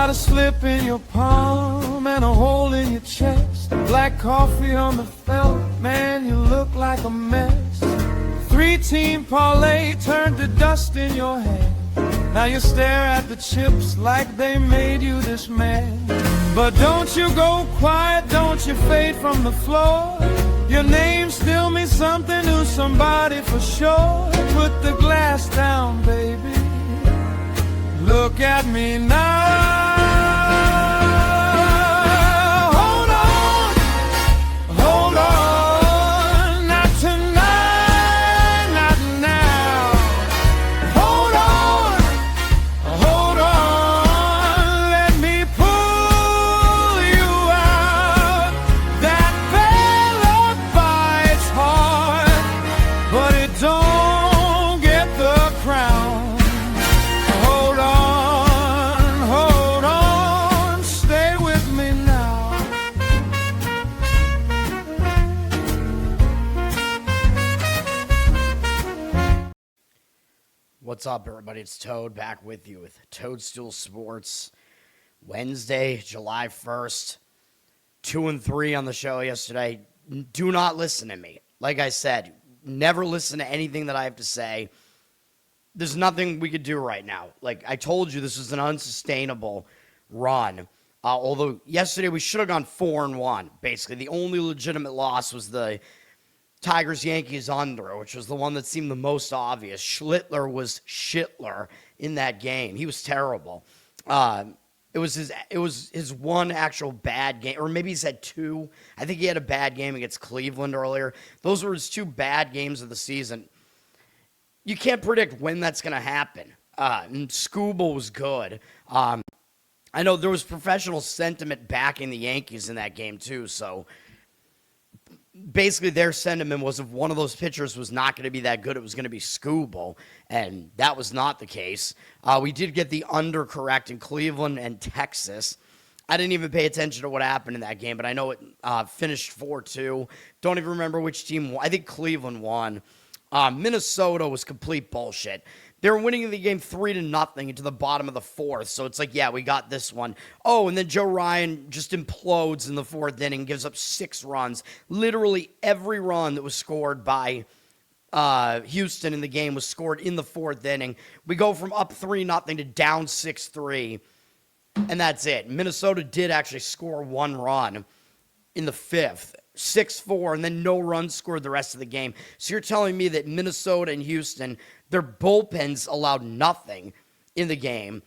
got a slip in your palm and a hole in your chest. Black coffee on the felt, man, you look like a mess. 3-team parlay turned to dust in your hand. Now you stare at the chips like they made you this man. But don't you go quiet, don't you fade from the floor. Your name still means something to somebody for sure. Put the glass down, baby. Look at me now. Hold on, hold on. Not tonight, not now. Hold on. Let me pull you out. That fella bites hard, but it don't get the crown. What's up, everybody? It's Toad back with you with Toadstool Sports. Wednesday, July 1st, 2-3 on the show yesterday. Do not listen to me. Like I said, never listen to anything that I have to say. There's nothing we could do right now. Like I told you, this was an unsustainable run. Although yesterday we should have gone 4-1. Basically, the only legitimate loss was the Tigers-Yankees under, which was the one that seemed the most obvious. Schlittler was Shitler in that game. He was terrible. It was his one actual bad game, or maybe he's had two. I think he had a bad game against Cleveland earlier. Those were his two bad games of the season. You can't predict when that's going to happen. And Scooble was good. I know there was professional sentiment backing the Yankees in that game too, so basically their sentiment was if one of those pitchers was not going to be that good, it was going to be Scooble, and that was not the case. We did get the under correct in Cleveland and Texas. I didn't even pay attention to what happened in that game, but I know it finished 4-2. Don't even remember which team won. I think Cleveland won. Minnesota was complete bullshit. They were winning the game 3-0 into the bottom of the fourth. So it's like, yeah, we got this one. Oh, and then Joe Ryan just implodes in the fourth inning, gives up 6 runs. Literally every run that was scored by Houston in the game was scored in the fourth inning. We go from up 3-0 to down 6-3, and that's it. Minnesota did actually score 1 run in the fifth. 6-4, and then no runs scored the rest of the game. So you're telling me that Minnesota and Houston, their bullpens allowed nothing in the game.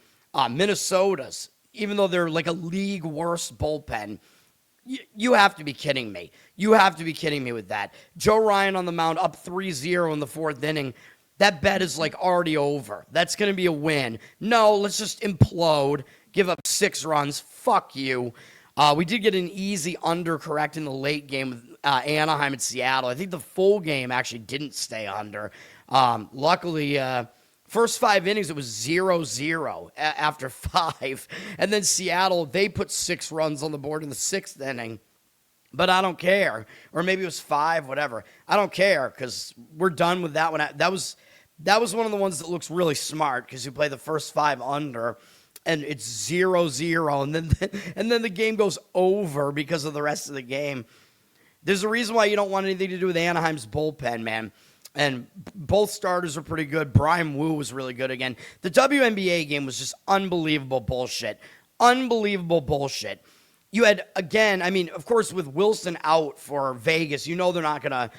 Minnesota's, even though they're like a league worst bullpen, you have to be kidding me. You have to be kidding me with that. Joe Ryan on the mound up 3-0 in the fourth inning. That bet is like already over. That's going to be a win. No, let's just implode, give up 6 runs. Fuck you. We did get an easy under correct in the late game with Anaheim and Seattle. I think the full game actually didn't stay under. Luckily, first 5 innings, it was 0-0 after 5. And then Seattle, they put 6 runs on the board in the 6th inning. But I don't care. Or maybe it was 5, whatever. I don't care because we're done with that one. That was one of the ones that looks really smart because you play the first 5 under. And it's 0-0, and then the game goes over because of the rest of the game. There's a reason why you don't want anything to do with Anaheim's bullpen, man. And both starters are pretty good. Brian Wu was really good again. The WNBA game was just unbelievable bullshit. Unbelievable bullshit. You had, again, I mean, of course, with Wilson out for Vegas, you know they're not going to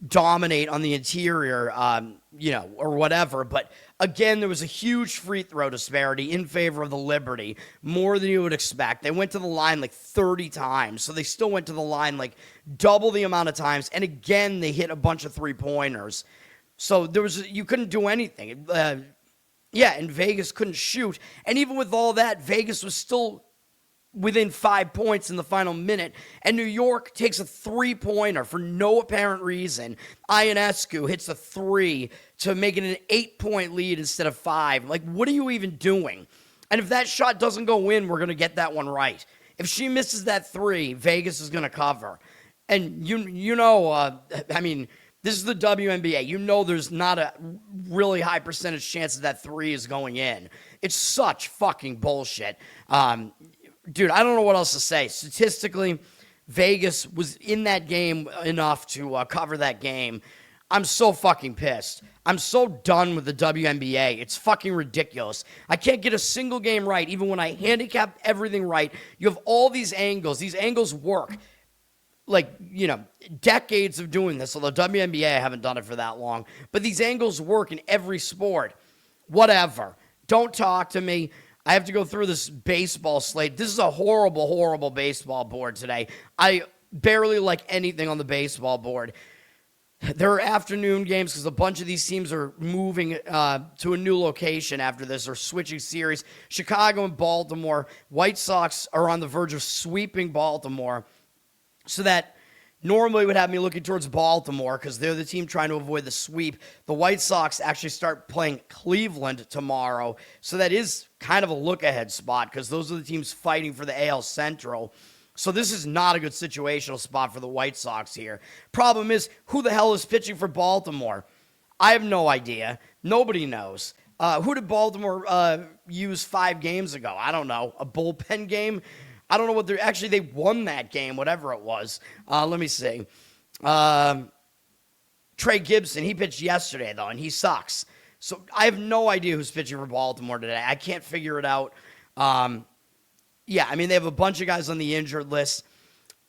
dominate on the interior, or whatever. But again, there was a huge free throw disparity in favor of the Liberty, more than you would expect. They went to the line like 30 times, so they still went to the line like double the amount of times. And again, they hit a bunch of 3-pointers. So you couldn't do anything. And Vegas couldn't shoot. And even with all that, Vegas was still within 5 points in the final minute, and New York takes a 3-pointer for no apparent reason. Ionescu hits a 3 to make it an 8-point lead instead of 5. Like, what are you even doing? And if that shot doesn't go in, we're going to get that one right. If she misses that 3, Vegas is going to cover. And This is the WNBA. You know there's not a really high percentage chance that 3 is going in. It's such fucking bullshit. Dude, I don't know what else to say. Statistically, Vegas was in that game enough to cover that game. I'm so fucking pissed. I'm so done with the WNBA. It's fucking ridiculous. I can't get a single game right, even when I handicap everything right. You have all these angles. These angles work. Like, decades of doing this. Although WNBA, I haven't done it for that long. But these angles work in every sport. Whatever. Don't talk to me. I have to go through this baseball slate. This is a horrible, horrible baseball board today. I barely like anything on the baseball board. There are afternoon games because a bunch of these teams are moving to a new location after this or switching series. Chicago and Baltimore. White Sox are on the verge of sweeping Baltimore. So that normally would have me looking towards Baltimore because they're the team trying to avoid the sweep. The White Sox actually start playing Cleveland tomorrow. So that is kind of a look-ahead spot because those are the teams fighting for the AL Central. So this is not a good situational spot for the White Sox here. Problem is, who the hell is pitching for Baltimore? I have no idea. Nobody knows. Who did Baltimore use 5 games ago? I don't know. A bullpen game? I don't know what they're... Actually, they won that game, whatever it was. Let me see. Trey Gibson, he pitched yesterday, though, and he sucks. So I have no idea who's pitching for Baltimore today. I can't figure it out. Yeah, I mean, they have a bunch of guys on the injured list.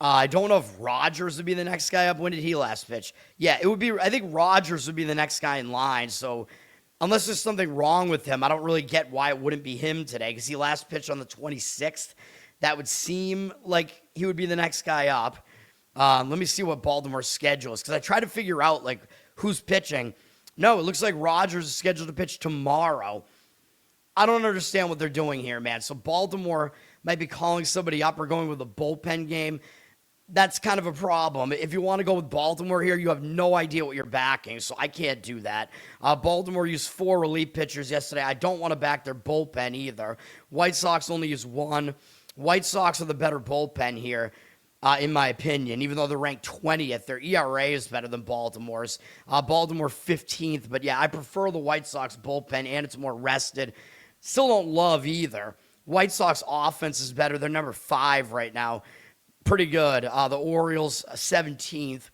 I don't know if Rogers would be the next guy up. When did he last pitch? Yeah, it would be... I think Rogers would be the next guy in line, so... Unless there's something wrong with him, I don't really get why it wouldn't be him today, because he last pitched on the 26th. That would seem like he would be the next guy up. Let me see what Baltimore's schedule is, because I tried to figure out, like, who's pitching. No, it looks like Rogers is scheduled to pitch tomorrow. I don't understand what they're doing here, man. So Baltimore might be calling somebody up or going with a bullpen game. That's kind of a problem. If you want to go with Baltimore here, you have no idea what you're backing, so I can't do that. Baltimore used 4 relief pitchers yesterday. I don't want to back their bullpen either. White Sox only used 1. White Sox are the better bullpen here, in my opinion, even though they're ranked 20th. Their ERA is better than Baltimore's. Baltimore 15th, but yeah, I prefer the White Sox bullpen, and it's more rested. Still don't love either. White Sox offense is better. They're number 5 right now. Pretty good. The Orioles, 17th,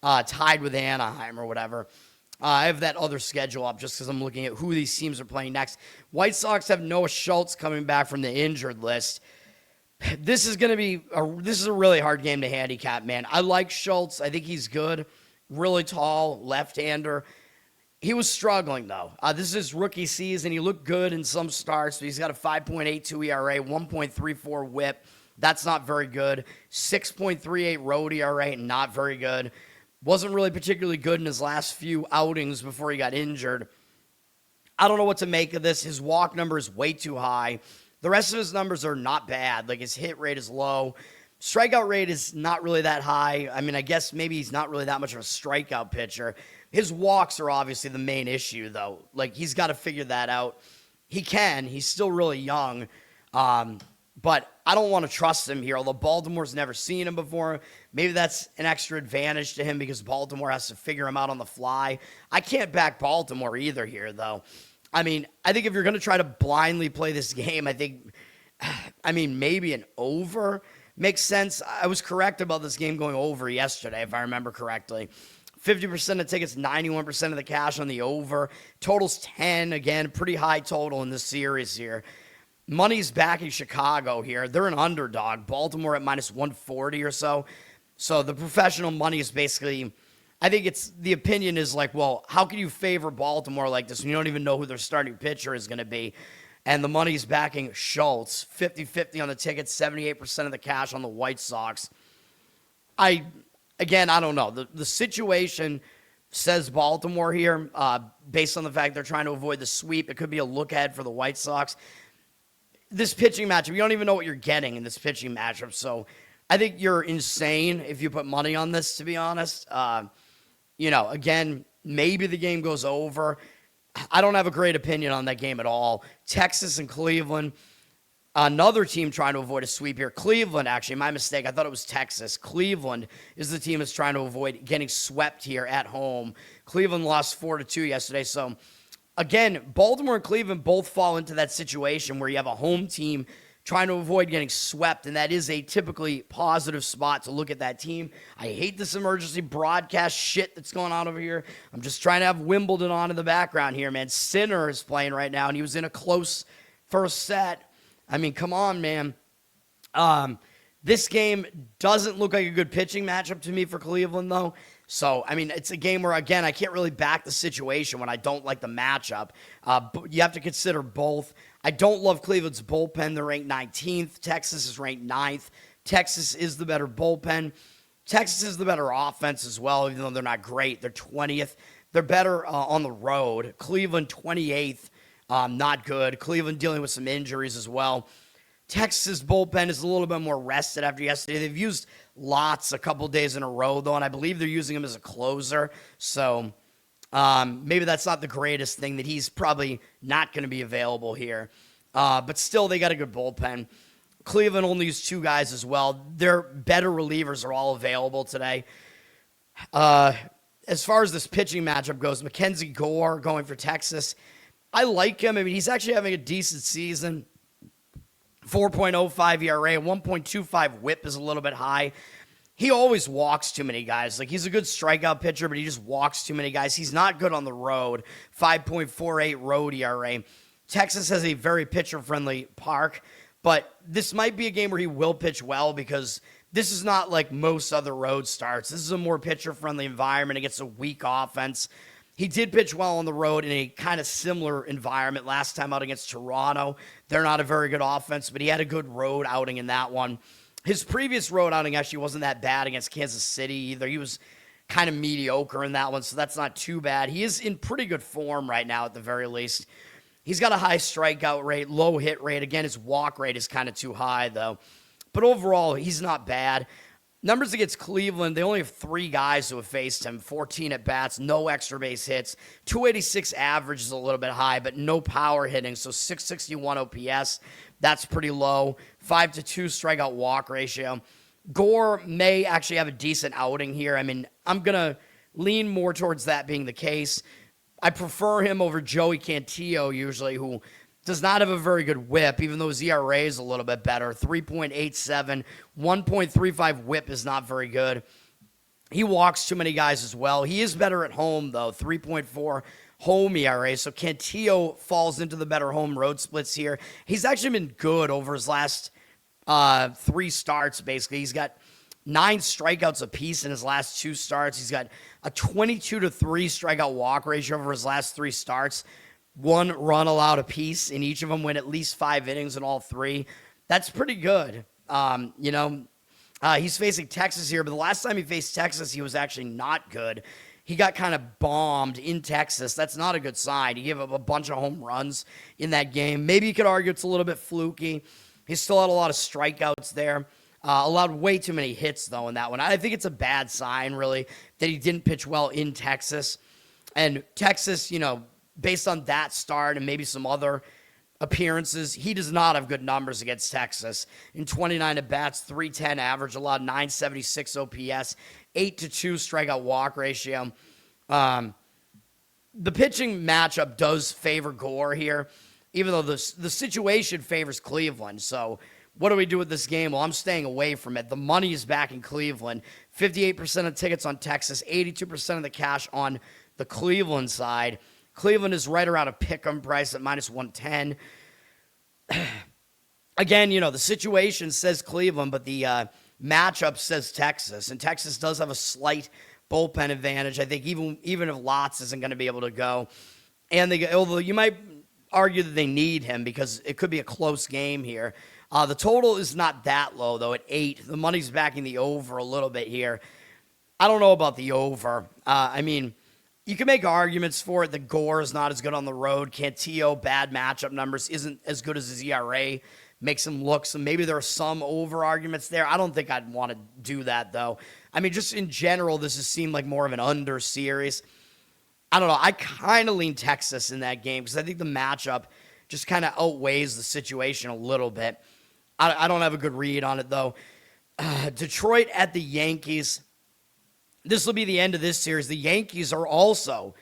tied with Anaheim or whatever. I have that other schedule up just because I'm looking at who these teams are playing next. White Sox have Noah Schultz coming back from the injured list. This is a really hard game to handicap, man. I like Schultz. I think he's good. Really tall, left-hander. He was struggling, though. This is his rookie season. He looked good in some starts. But he's got a 5.82 ERA, 1.34 whip. That's not very good. 6.38 road ERA, not very good. Wasn't really particularly good in his last few outings before he got injured. I don't know what to make of this. His walk number is way too high. The rest of his numbers are not bad. Like, his hit rate is low. Strikeout rate is not really that high. I mean, I guess maybe he's not really that much of a strikeout pitcher. His walks are obviously the main issue, though. Like, he's got to figure that out. He can. He's still really young. But I don't want to trust him here, although Baltimore's never seen him before. Maybe that's an extra advantage to him because Baltimore has to figure him out on the fly. I can't back Baltimore either here, though. I mean, I think if you're going to try to blindly play this game, maybe an over makes sense. I was correct about this game going over yesterday, if I remember correctly. 50% of tickets, 91% of the cash on the over. Total's 10. Again, pretty high total in this series here. Money's backing Chicago here. They're an underdog. Baltimore at minus 140 or so. So the professional money is basically, I think the opinion is like, well, how can you favor Baltimore like this when you don't even know who their starting pitcher is going to be? And the money's backing Schultz. 50-50 on the tickets, 78% of the cash on the White Sox. I don't know. The situation says Baltimore here, based on the fact they're trying to avoid the sweep. It could be a look ahead for the White Sox. This pitching matchup, you don't even know what you're getting in this pitching matchup. So I think you're insane if you put money on this, to be honest. Again, maybe the game goes over. I don't have a great opinion on that game at all. Texas and Cleveland, Another team trying to avoid a sweep here, Cleveland, actually, my mistake. I thought it was Texas. Cleveland is the team that's trying to avoid getting swept here at home. Cleveland lost 4-2 yesterday. So, again, Baltimore and Cleveland both fall into that situation where you have a home team trying to avoid getting swept, and that is a typically positive spot to look at that team. I hate this emergency broadcast shit that's going on over here. I'm just trying to have Wimbledon on in the background here, man. Sinner is playing right now, and he was in a close first set. I mean, come on, man. This game doesn't look like a good pitching matchup to me for Cleveland, though. So, I mean, it's a game where, again, I can't really back the situation when I don't like the matchup. But you have to consider both. I don't love Cleveland's bullpen. They're ranked 19th. Texas is ranked 9th. Texas is the better bullpen. Texas is the better offense as well, even though they're not great. They're 20th. They're better on the road. Cleveland, 28th. Not good. Cleveland dealing with some injuries as well. Texas bullpen is a little bit more rested after yesterday. They've used Lots a couple days in a row, though, and I believe they're using him as a closer. So maybe that's not the greatest thing, that he's probably not going to be available here. But still, they got a good bullpen. Cleveland only used 2 guys as well. Their better relievers are all available today. As far as this pitching matchup goes, Mackenzie Gore going for Texas. I like him. I mean, he's actually having a decent season. 4.05 ERA, 1.25 whip is a little bit high. He always walks too many guys. Like, he's a good strikeout pitcher, but he just walks too many guys. He's not good on the road. 5.48 road ERA. Texas has a very pitcher-friendly park, but this might be a game where he will pitch well, because this is not like most other road starts. This is a more pitcher-friendly environment against a weak offense. He did pitch well on the road in a kind of similar environment last time out against Toronto. They're not a very good offense, but he had a good road outing in that one. His previous road outing actually wasn't that bad against Kansas City either. He was kind of mediocre in that one, so that's not too bad. He is in pretty good form right now at the very least. He's got a high strikeout rate, low hit rate. Again, his walk rate is kind of too high, though. But overall, he's not bad. Numbers against Cleveland, they only have 3 guys who have faced him, 14 at-bats, no extra base hits. 286 average is a little bit high, but no power hitting, so 661 OPS. That's pretty low. 5-2 strikeout walk ratio. Gore may actually have a decent outing here. I mean, I'm going to lean more towards that being the case. I prefer him over Joey Cantillo usually, who does not have a very good whip, even though his ERA is a little bit better. 3.87, 1.35 whip is not very good. He walks too many guys as well. He is better at home, though, 3.4 home ERA. So Cantillo falls into the better home road splits here. He's actually been good over his last 3 starts, basically. He's got 9 strikeouts apiece in his last 2 starts. He's got a 22-3 strikeout walk ratio over his last 3 starts. 1 run allowed apiece in each of them, went at least 5 innings in all 3. That's pretty good. He's facing Texas here, but the last time he faced Texas, he was actually not good. He got kind of bombed in Texas. That's not a good sign. He gave up a bunch of home runs in that game. Maybe you could argue it's a little bit fluky. He still had a lot of strikeouts there. Allowed way too many hits, though, in that one. I think it's a bad sign, really, that he didn't pitch well in Texas. And Texas, based on that start and maybe some other appearances, he does not have good numbers against Texas. In 29 at-bats, 310 average, allowed 976 OPS, 8-2 strikeout walk ratio. The pitching matchup does favor Gore here, even though the situation favors Cleveland. So what do we do with this game? Well, I'm staying away from it. The money is back in Cleveland. 58% of tickets on Texas, 82% of the cash on the Cleveland side. Cleveland is right around a pick-em price at -110. Again, the situation says Cleveland, but the matchup says Texas. And Texas does have a slight bullpen advantage. I think even if Lots isn't going to be able to go. And although you might argue that they need him because it could be a close game here. The total is not that low, though, at 8. The money's backing the over a little bit here. I don't know about the over. You can make arguments for it that Gore is not as good on the road. Cantillo, bad matchup numbers, isn't as good as his ERA. Makes him look. So maybe there are some over arguments there. I don't think I'd want to do that, though. Just in general, this has seemed like more of an under series. I don't know. I kind of lean Texas in that game because I think the matchup just kind of outweighs the situation a little bit. I don't have a good read on it, though. Detroit at the Yankees. This will be the end of this series. The Yankees are also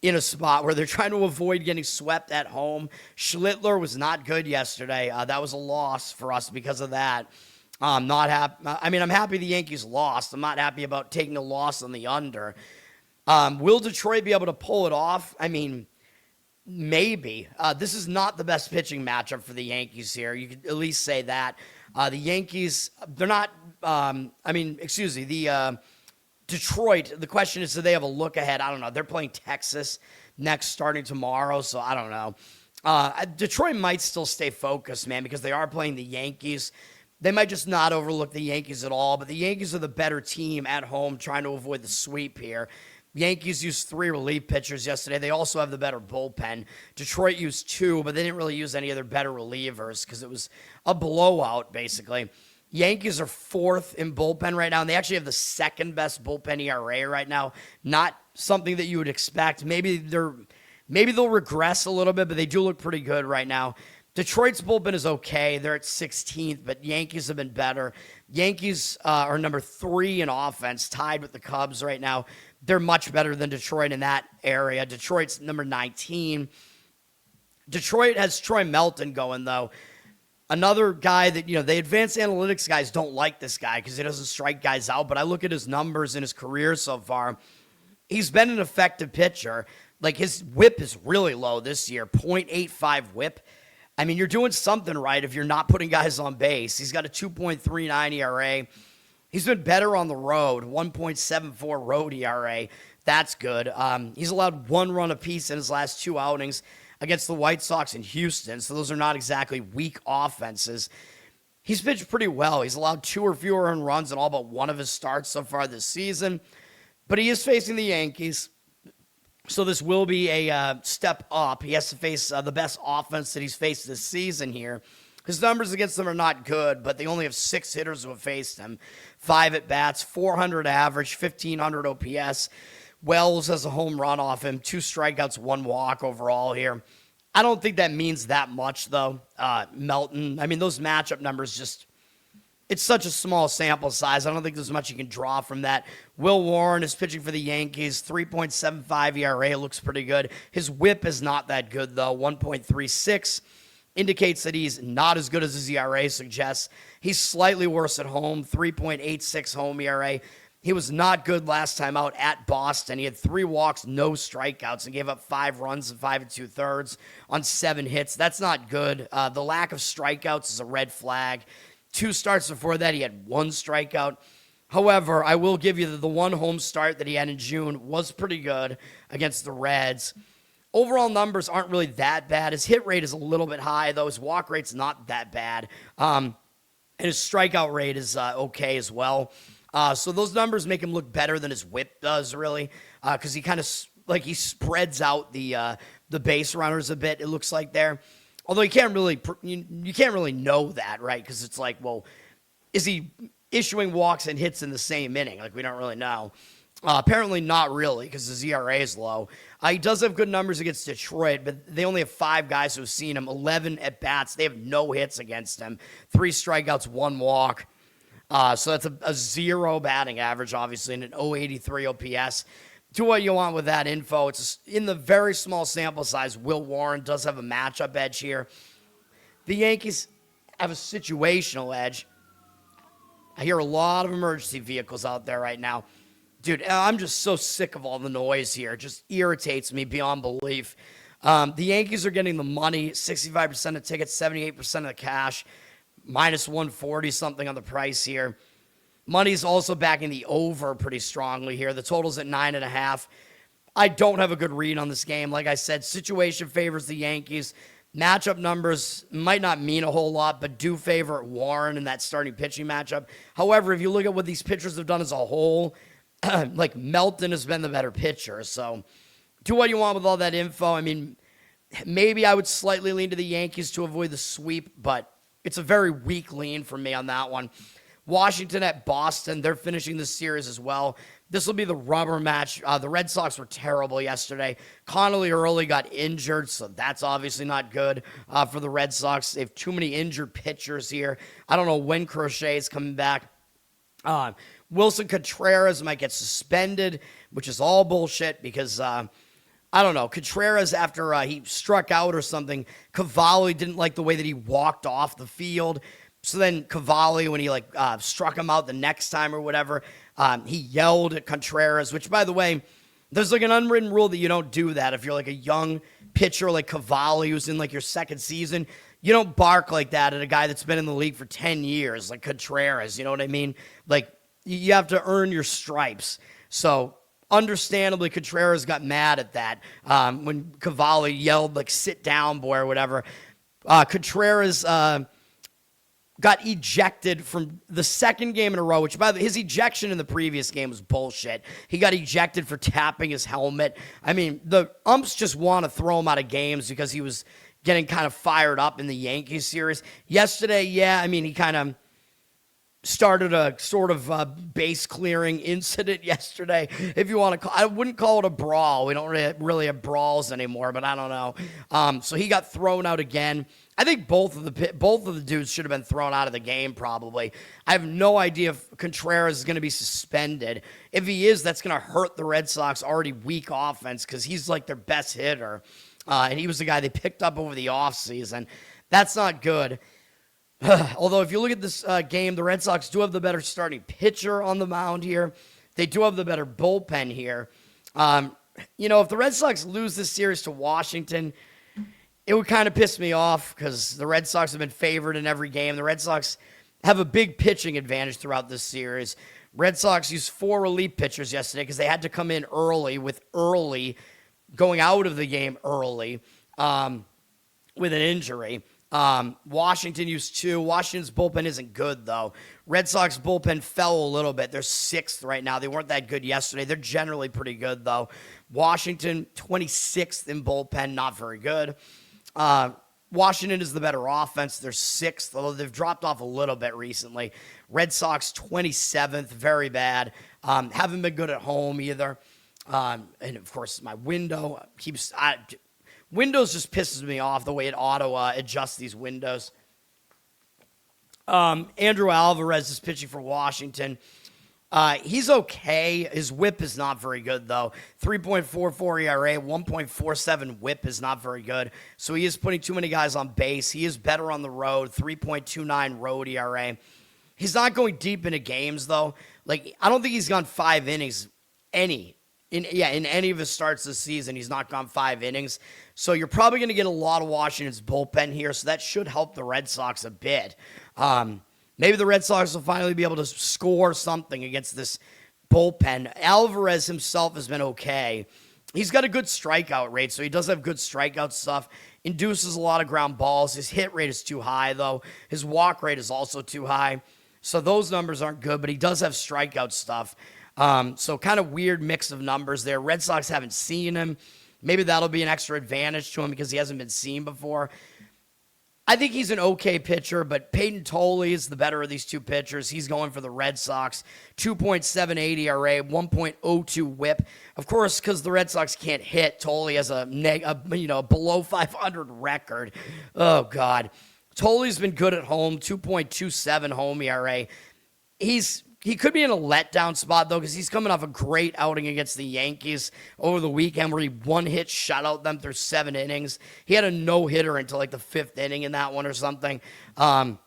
in a spot where they're trying to avoid getting swept at home. Schlittler was not good yesterday. That was a loss for us because of that. I'm not happy. I mean, I'm happy the Yankees lost. I'm not happy about taking a loss on the under. Will Detroit be able to pull it off? I mean, maybe. This is not the best pitching matchup for the Yankees here. You could at least say that. The Yankees, they're not, Detroit, the question is, do they have a look ahead? I don't know. They're playing Texas next starting tomorrow, so I don't know. Detroit might still stay focused, man, because they are playing the Yankees. They might just not overlook the Yankees at all, but the Yankees are the better team at home trying to avoid the sweep here. Yankees used 3 relief pitchers yesterday. They also have the better bullpen. Detroit used 2, but they didn't really use any of their better relievers because it was a blowout, basically. Yankees are 4th in bullpen right now, and they actually have the 2nd best bullpen ERA right now. Not something that you would expect. Maybe they'll regress a little bit, but they do look pretty good right now. Detroit's bullpen is okay. They're at 16th, but Yankees have been better. Yankees are number 3 in offense, tied with the Cubs right now. They're much better than Detroit in that area. Detroit's number 19. Detroit has Troy Melton going, though. Another guy that, the advanced analytics guys don't like this guy because he doesn't strike guys out, but I look at his numbers in his career so far. He's been an effective pitcher. Like, his whip is really low this year, 0.85 whip. I mean, you're doing something right if you're not putting guys on base. He's got a 2.39 ERA. He's been better on the road, 1.74 road ERA. That's good. He's allowed 1 run apiece in his last 2 outings against the White Sox in Houston, so those are not exactly weak offenses. He's pitched pretty well. He's allowed 2 or fewer earned runs in all but 1 of his starts so far this season, but he is facing the Yankees, so this will be a step up. He has to face the best offense that he's faced this season here. His numbers against them are not good, but they only have 6 hitters who have faced him. 5 at-bats, 400 average, 1,500 OPS. Wells has a home run off him, 2 strikeouts, 1 walk overall here. I don't think that means that much, though. Melton, I mean, those matchup numbers it's such a small sample size. I don't think there's much you can draw from that. Will Warren is pitching for the Yankees, 3.75 ERA, looks pretty good. His whip is not that good, though, 1.36. Indicates that he's not as good as his ERA suggests. He's slightly worse at home, 3.86 home ERA. He was not good last time out at Boston. He had 3 walks, no strikeouts, and gave up 5 runs and 5 2/3 on 7 hits. That's not good. The lack of strikeouts is a red flag. 2 starts before that, he had 1 strikeout. However, I will give you the 1 home start that he had in June was pretty good against the Reds. Overall numbers aren't really that bad. His hit rate is a little bit high, though. His walk rate's not that bad. And his strikeout rate is okay as well. So those numbers make him look better than his whip does, really, because he kind of he spreads out the base runners a bit. It looks like there, although you can't really know that, right? Because it's like, well, is he issuing walks and hits in the same inning? Like, we don't really know. Apparently not really, because his ERA is low. He does have good numbers against Detroit, but they only have 5 guys who have seen him, 11 at-bats. They have no hits against him, 3 strikeouts, 1 walk. So that's a 0 batting average, obviously, and an 0.83 OPS. Do what you want with that info. It's in the very small sample size. Will Warren does have a matchup edge here. The Yankees have a situational edge. I hear a lot of emergency vehicles out there right now. Dude, I'm just so sick of all the noise here. It just irritates me beyond belief. The Yankees are getting the money, 65% of tickets, 78% of the cash, minus 140 something on the price here. Money's also backing the over pretty strongly here. The total's at 9.5. I don't have a good read on this game. Like I said, situation favors the Yankees. Matchup numbers might not mean a whole lot, but do favor Warren in that starting pitching matchup. However, if you look at what these pitchers have done as a whole, like Melton has been the better pitcher. So do what you want with all that info. I mean, maybe I would slightly lean to the Yankees to avoid the sweep, but it's a very weak lean for me on that one. Washington at Boston. They're finishing the series as well. This will be the rubber match. The Red Sox were terrible yesterday. Connolly early got injured, so that's obviously not good for the Red Sox. They have too many injured pitchers here. I don't know when Crochet is coming back. Wilson Contreras might get suspended, which is all bullshit because, I don't know, Contreras, after he struck out or something, Cavalli didn't like the way that he walked off the field. So then Cavalli, when he struck him out the next time or whatever, he yelled at Contreras, which, by the way, there's like an unwritten rule that you don't do that. If you're like a young pitcher like Cavalli who's in like your second season, you don't bark like that at a guy that's been in the league for 10 years, like Contreras, you know what I mean? Like, you have to earn your stripes. So, understandably, Contreras got mad at that when Cavalli yelled, like, sit down, boy, or whatever. Contreras got ejected from the second game in a row, which, by the way, his ejection in the previous game was bullshit. He got ejected for tapping his helmet. I mean, the umps just want to throw him out of games because he was getting kind of fired up in the Yankees series. Yesterday, yeah, I mean, he kind of started a sort of base clearing incident yesterday, if you want to call. I wouldn't call it a brawl. We don't really have brawls anymore, but I don't know. So he got thrown out again. I think both of the dudes should have been thrown out of the game probably. I have no idea if Contreras is going to be suspended. If he is, that's going to hurt the Red Sox already weak offense because he's like their best hitter. And he was the guy they picked up over the offseason. That's not good. Although, if you look at this game, the Red Sox do have the better starting pitcher on the mound here. They do have the better bullpen here. If the Red Sox lose this series to Washington, it would kind of piss me off because the Red Sox have been favored in every game. The Red Sox have a big pitching advantage throughout this series. Red Sox used 4 relief pitchers yesterday because they had to come in early going out of the game early with an injury. Washington used 2. Washington's bullpen isn't good, though. Red Sox bullpen fell a little bit. They're 6th right now. They weren't that good yesterday. They're generally pretty good, though. Washington, 26th in bullpen, not very good. Washington is the better offense. They're 6th, although they've dropped off a little bit recently. Red Sox, 27th, very bad. Haven't been good at home either. And, of course, my window keeps... Windows just pisses me off the way it auto-adjusts these windows. Andrew Alvarez is pitching for Washington. He's okay. His whip is not very good, though. 3.44 ERA, 1.47 whip is not very good. So he is putting too many guys on base. He is better on the road, 3.29 road ERA. He's not going deep into games, though. Like, I don't think he's gone 5 innings, in any of his starts this season, he's not gone 5 innings. So you're probably going to get a lot of Washington's bullpen here, so that should help the Red Sox a bit. Maybe the Red Sox will finally be able to score something against this bullpen. Alvarez himself has been okay. He's got a good strikeout rate, so he does have good strikeout stuff. Induces a lot of ground balls. His hit rate is too high, though. His walk rate is also too high. So those numbers aren't good, but he does have strikeout stuff. So kind of weird mix of numbers there. Red Sox haven't seen him. Maybe that'll be an extra advantage to him because he hasn't been seen before. I think he's an okay pitcher, but Peyton Tolley is the better of these two pitchers. He's going for the Red Sox. 2.78 ERA, 1.02 whip. Of course, because the Red Sox can't hit, Tolley has a below 500 record. Oh, God. Tolley's been good at home, 2.27 home ERA. He could be in a letdown spot, though, because he's coming off a great outing against the Yankees over the weekend where he one-hit shutout them through 7 innings. He had a no-hitter until, like, the 5th inning in that one or something, or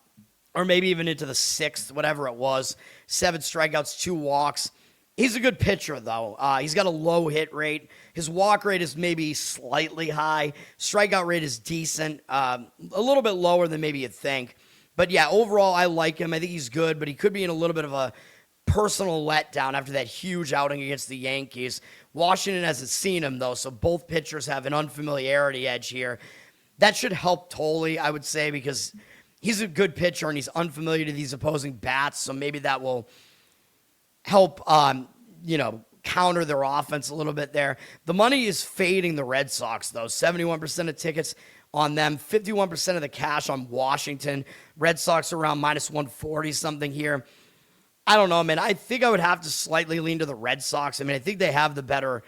maybe even into the 6th, whatever it was. 7 strikeouts, 2 walks. He's a good pitcher, though. He's got a low hit rate. His walk rate is maybe slightly high. Strikeout rate is decent, a little bit lower than maybe you'd think. But, yeah, overall, I like him. I think he's good, but he could be in a little bit of a personal letdown after that huge outing against the Yankees. Washington hasn't seen him, though, so both pitchers have an unfamiliarity edge here. That should help Tolley, I would say, because he's a good pitcher and he's unfamiliar to these opposing bats, so maybe that will help, counter their offense a little bit there. The money is fading the Red Sox, though. 71% of tickets on them, 51% of the cash on Washington. Red Sox are around minus 140 something here. I don't know, man. I think I would have to slightly lean to the Red Sox. I mean, I think they have the better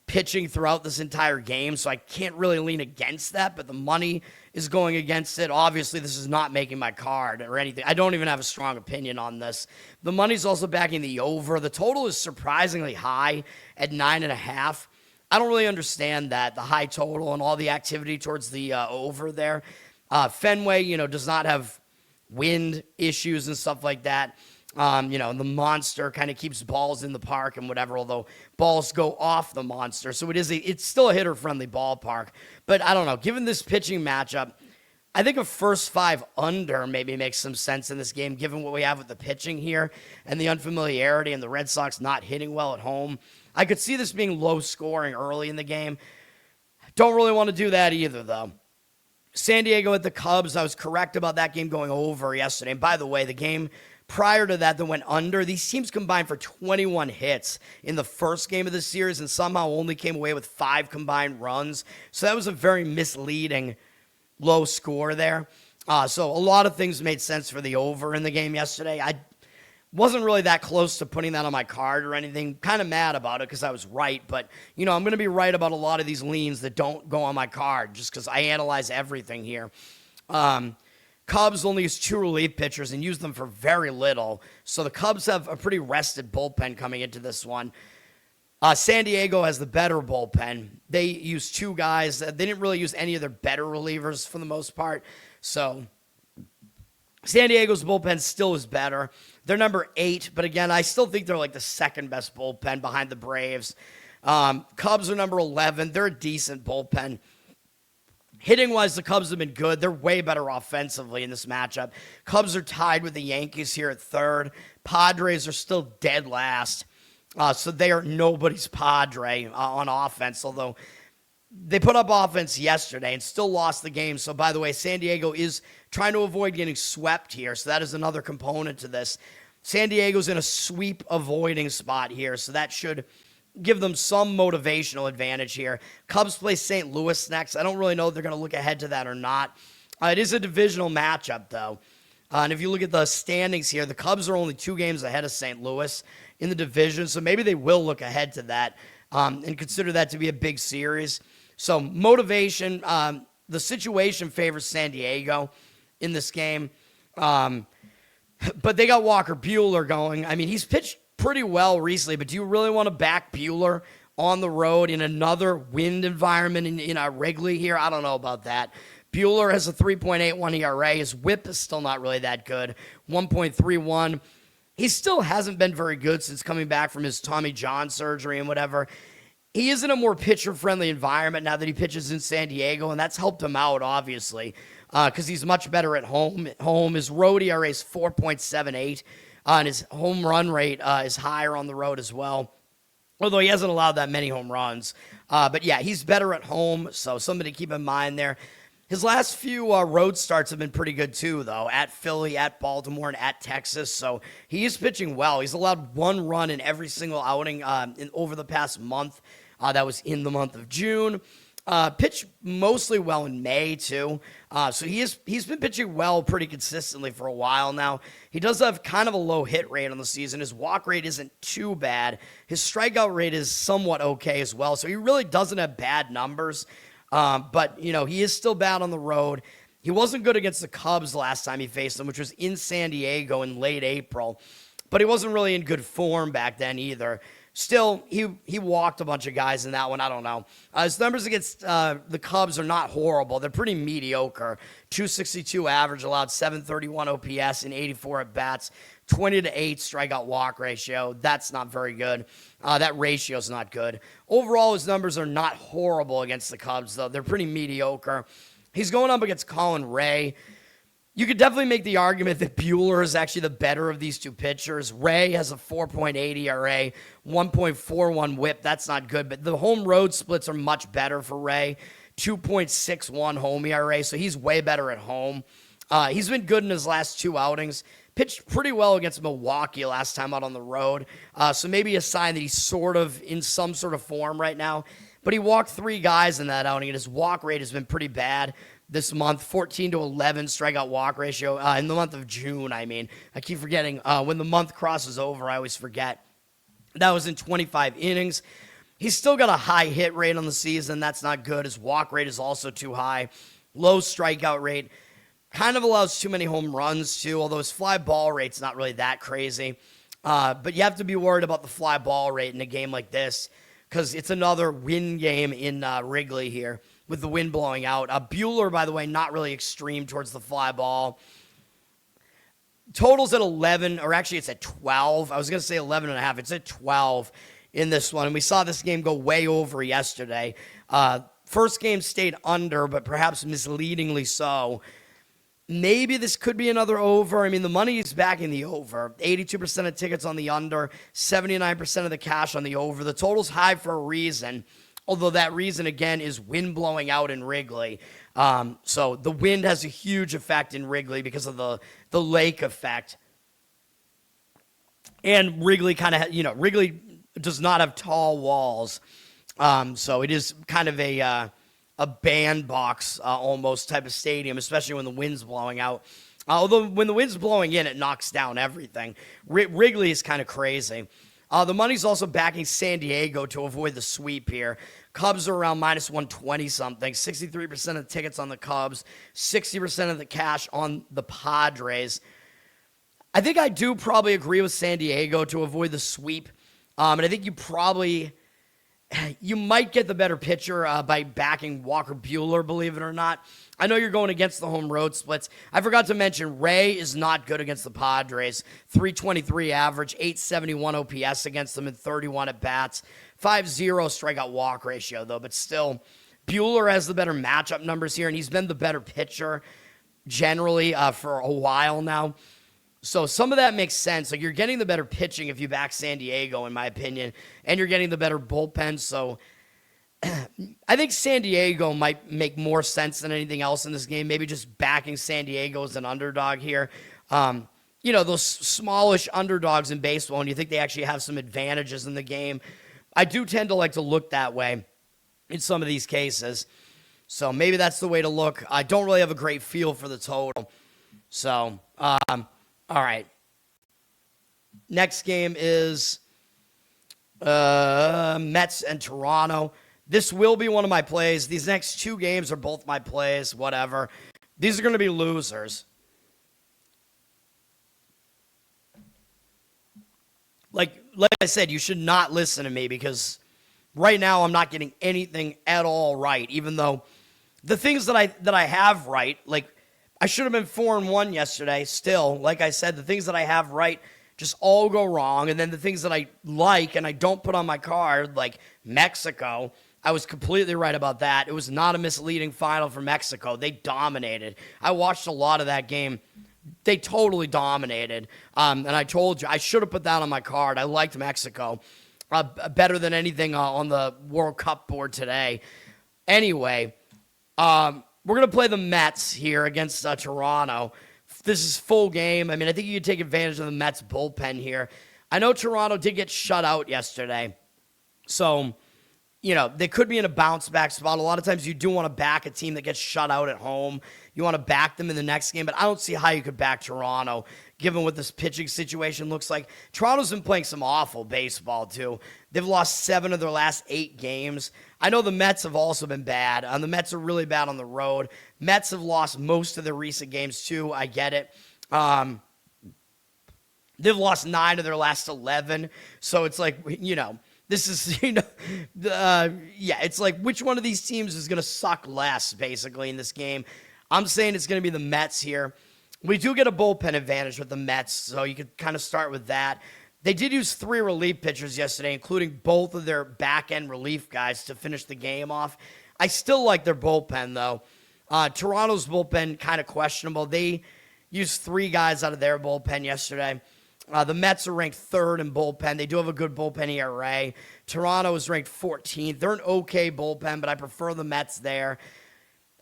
pitching throughout this entire game, so I can't really lean against that, but the money is going against it. Obviously, this is not making my card or anything. I don't even have a strong opinion on this. The money's also backing the over. The total is surprisingly high at 9.5. I don't really understand that, the high total and all the activity towards the over there. Fenway, does not have wind issues and stuff like that. The monster kind of keeps balls in the park and whatever, although balls go off the monster. So it's still a hitter-friendly ballpark. But I don't know. Given this pitching matchup, I think a first 5 under maybe makes some sense in this game, given what we have with the pitching here and the unfamiliarity and the Red Sox not hitting well at home. I could see this being low scoring early in the game. Don't really want to do that either, though. San Diego at the Cubs, I was correct about that game going over yesterday. And by the way, the game prior to that went under. These teams combined for 21 hits in the first game of the series and somehow only came away with 5 combined runs. So that was a very misleading low score there. So a lot of things made sense for the over in the game yesterday. I wasn't really that close to putting that on my card or anything. Kind of mad about it because I was right. But, I'm going to be right about a lot of these leans that don't go on my card just because I analyze everything here. Cubs only use 2 relief pitchers and use them for very little. So the Cubs have a pretty rested bullpen coming into this one. San Diego has the better bullpen. They use 2 guys. They didn't really use any of their better relievers for the most part. So San Diego's bullpen still is better. They're number 8, but again, I still think they're like the second best bullpen behind the Braves. Cubs are number 11. They're a decent bullpen. Hitting-wise, the Cubs have been good. They're way better offensively in this matchup. Cubs are tied with the Yankees here at 3rd. Padres are still dead last. So they are nobody's Padre on offense, although they put up offense yesterday and still lost the game. So, by the way, San Diego is trying to avoid getting swept here, so that is another component to this. San Diego's in a sweep-avoiding spot here, so that should give them some motivational advantage here. Cubs play St. Louis next. I don't really know if they're going to look ahead to that or not. It is a divisional matchup, though. And if you look at the standings here, the Cubs are only 2 games ahead of St. Louis in the division, so maybe they will look ahead to that and consider that to be a big series. So motivation, the situation favors San Diego in this game. But they got Walker Buehler going. I mean, he's pitched pretty well recently, but do you really want to back Buehler on the road in another wind environment in Wrigley here? I don't know about that. Buehler has a 3.81 ERA. His whip is still not really that good, 1.31. He still hasn't been very good since coming back from his Tommy John surgery and whatever. He is in a more pitcher-friendly environment now that he pitches in San Diego, and that's helped him out, obviously, because he's much better at home. His road ERA is 4.78. And his home run rate is higher on the road as well, although he hasn't allowed that many home runs. But yeah, he's better at home, so something to keep in mind there. His last few road starts have been pretty good too, though, at Philly, at Baltimore, and at Texas. So he is pitching well. He's allowed 1 run in every single outing over the past month. That was in the month of June. Pitched mostly well in May, too. So he's been pitching well pretty consistently for a while now. He does have kind of a low hit rate on the season. His walk rate isn't too bad. His strikeout rate is somewhat okay as well. So he really doesn't have bad numbers. But, he is still bad on the road. He wasn't good against the Cubs last time he faced them, which was in San Diego in late April. But he wasn't really in good form back then either. Still, he walked a bunch of guys in that one. I don't know. His numbers against the Cubs are not horrible. They're pretty mediocre. 262 average, allowed 731 OPS and 84 at-bats. 20-8 strikeout walk ratio. That's not very good. That ratio is not good. Overall, his numbers are not horrible against the Cubs, though. They're pretty mediocre. He's going up against Colin Ray. You could definitely make the argument that Buehler is actually the better of these 2 pitchers. Ray has a 4.8 ERA, 1.41 whip. That's not good, but the home road splits are much better for Ray. 2.61 home ERA, so he's way better at home. He's been good in his last 2 outings. Pitched pretty well against Milwaukee last time out on the road. So maybe a sign that he's sort of in some sort of form right now. But he walked 3 guys in that outing, and his walk rate has been pretty bad. this month, 14-11 strikeout walk ratio. In the month of June, I mean. I keep forgetting. When the month crosses over, I always forget. That was in 25 innings. He's still got a high hit rate on the season. That's not good. His walk rate is also too high. Low strikeout rate. Kind of allows too many home runs, too, although his fly ball rate's not really that crazy. But you have to be worried about the fly ball rate in a game like this because it's another wind game in Wrigley here with the wind blowing out. Bueller, by the way, not really extreme towards the fly ball. Total's at 11, or actually it's at 12. I was going to say 11 and a half. It's at 12 in this one. And we saw this game go way over yesterday. First game stayed under, but perhaps misleadingly so. Maybe this could be another over. I mean, the money is backing the over. 82% of tickets on the under, 79% of the cash on the over. The total's high for a reason, although that reason, again, is wind blowing out in Wrigley. So the wind has a huge effect in Wrigley because of the lake effect. And Wrigley Wrigley does not have tall walls. So it is kind of a bandbox almost type of stadium, especially when the wind's blowing out. Although when the wind's blowing in, it knocks down everything. Wrigley is kind of crazy. The money's also backing San Diego to avoid the sweep here. Cubs are around minus 120 something. 63% of the tickets on the Cubs, 60% of the cash on the Padres. I think I do probably agree with San Diego to avoid the sweep. And I think you might get the better pitcher by backing Walker Bueller, believe it or not. I know you're going against the home road splits. I forgot to mention Ray is not good against the Padres. 323 average, 871 OPS against them in 31 at-bats. 5.0 strikeout walk ratio, though, but still, Bueller has the better matchup numbers here, and he's been the better pitcher generally for a while now. So some of that makes sense. Like, you're getting the better pitching if you back San Diego, in my opinion, and you're getting the better bullpen. So I think San Diego might make more sense than anything else in this game. Maybe just backing San Diego as an underdog here. Those smallish underdogs in baseball, and you think they actually have some advantages in the game. I do tend to like to look that way in some of these cases. So maybe that's the way to look. I don't really have a great feel for the total. So, all right. Next game is Mets and Toronto. This will be one of my plays. These next two games are both my plays, whatever. These are going to be losers. Like I said, you should not listen to me because right now I'm not getting anything at all right, even though the things that I have right, like I should have been 4-1 yesterday. Still, like I said, the things that I have right just all go wrong. And then the things that I like and I don't put on my card, like Mexico, I was completely right about that. It was not a misleading final for Mexico. They dominated. I watched a lot of that game. They totally dominated. And I told you, I should have put that on my card. I liked Mexico better than anything on the World Cup board today. Anyway, we're going to play the Mets here against Toronto. This is full game. I mean, I think you can take advantage of the Mets bullpen here. I know Toronto did get shut out yesterday. So, they could be in a bounce-back spot. A lot of times you do want to back a team that gets shut out at home. You want to back them in the next game, but I don't see how you could back Toronto, given what this pitching situation looks like. Toronto's been playing some awful baseball, too. They've lost 7 of their last 8 games. I know the Mets have also been bad. The Mets are really bad on the road. Mets have lost most of their recent games, too. I get it. They've lost 9 of their last 11. So it's like, this is, it's like which one of these teams is going to suck less, basically, in this game. I'm saying it's going to be the Mets here. We do get a bullpen advantage with the Mets, so you could kind of start with that. They did use 3 relief pitchers yesterday, including both of their back-end relief guys to finish the game off. I still like their bullpen, though. Toronto's bullpen, kind of questionable. They used 3 guys out of their bullpen yesterday. The Mets are ranked 3rd in bullpen. They do have a good bullpen ERA. Toronto is ranked 14th. They're an okay bullpen, but I prefer the Mets there.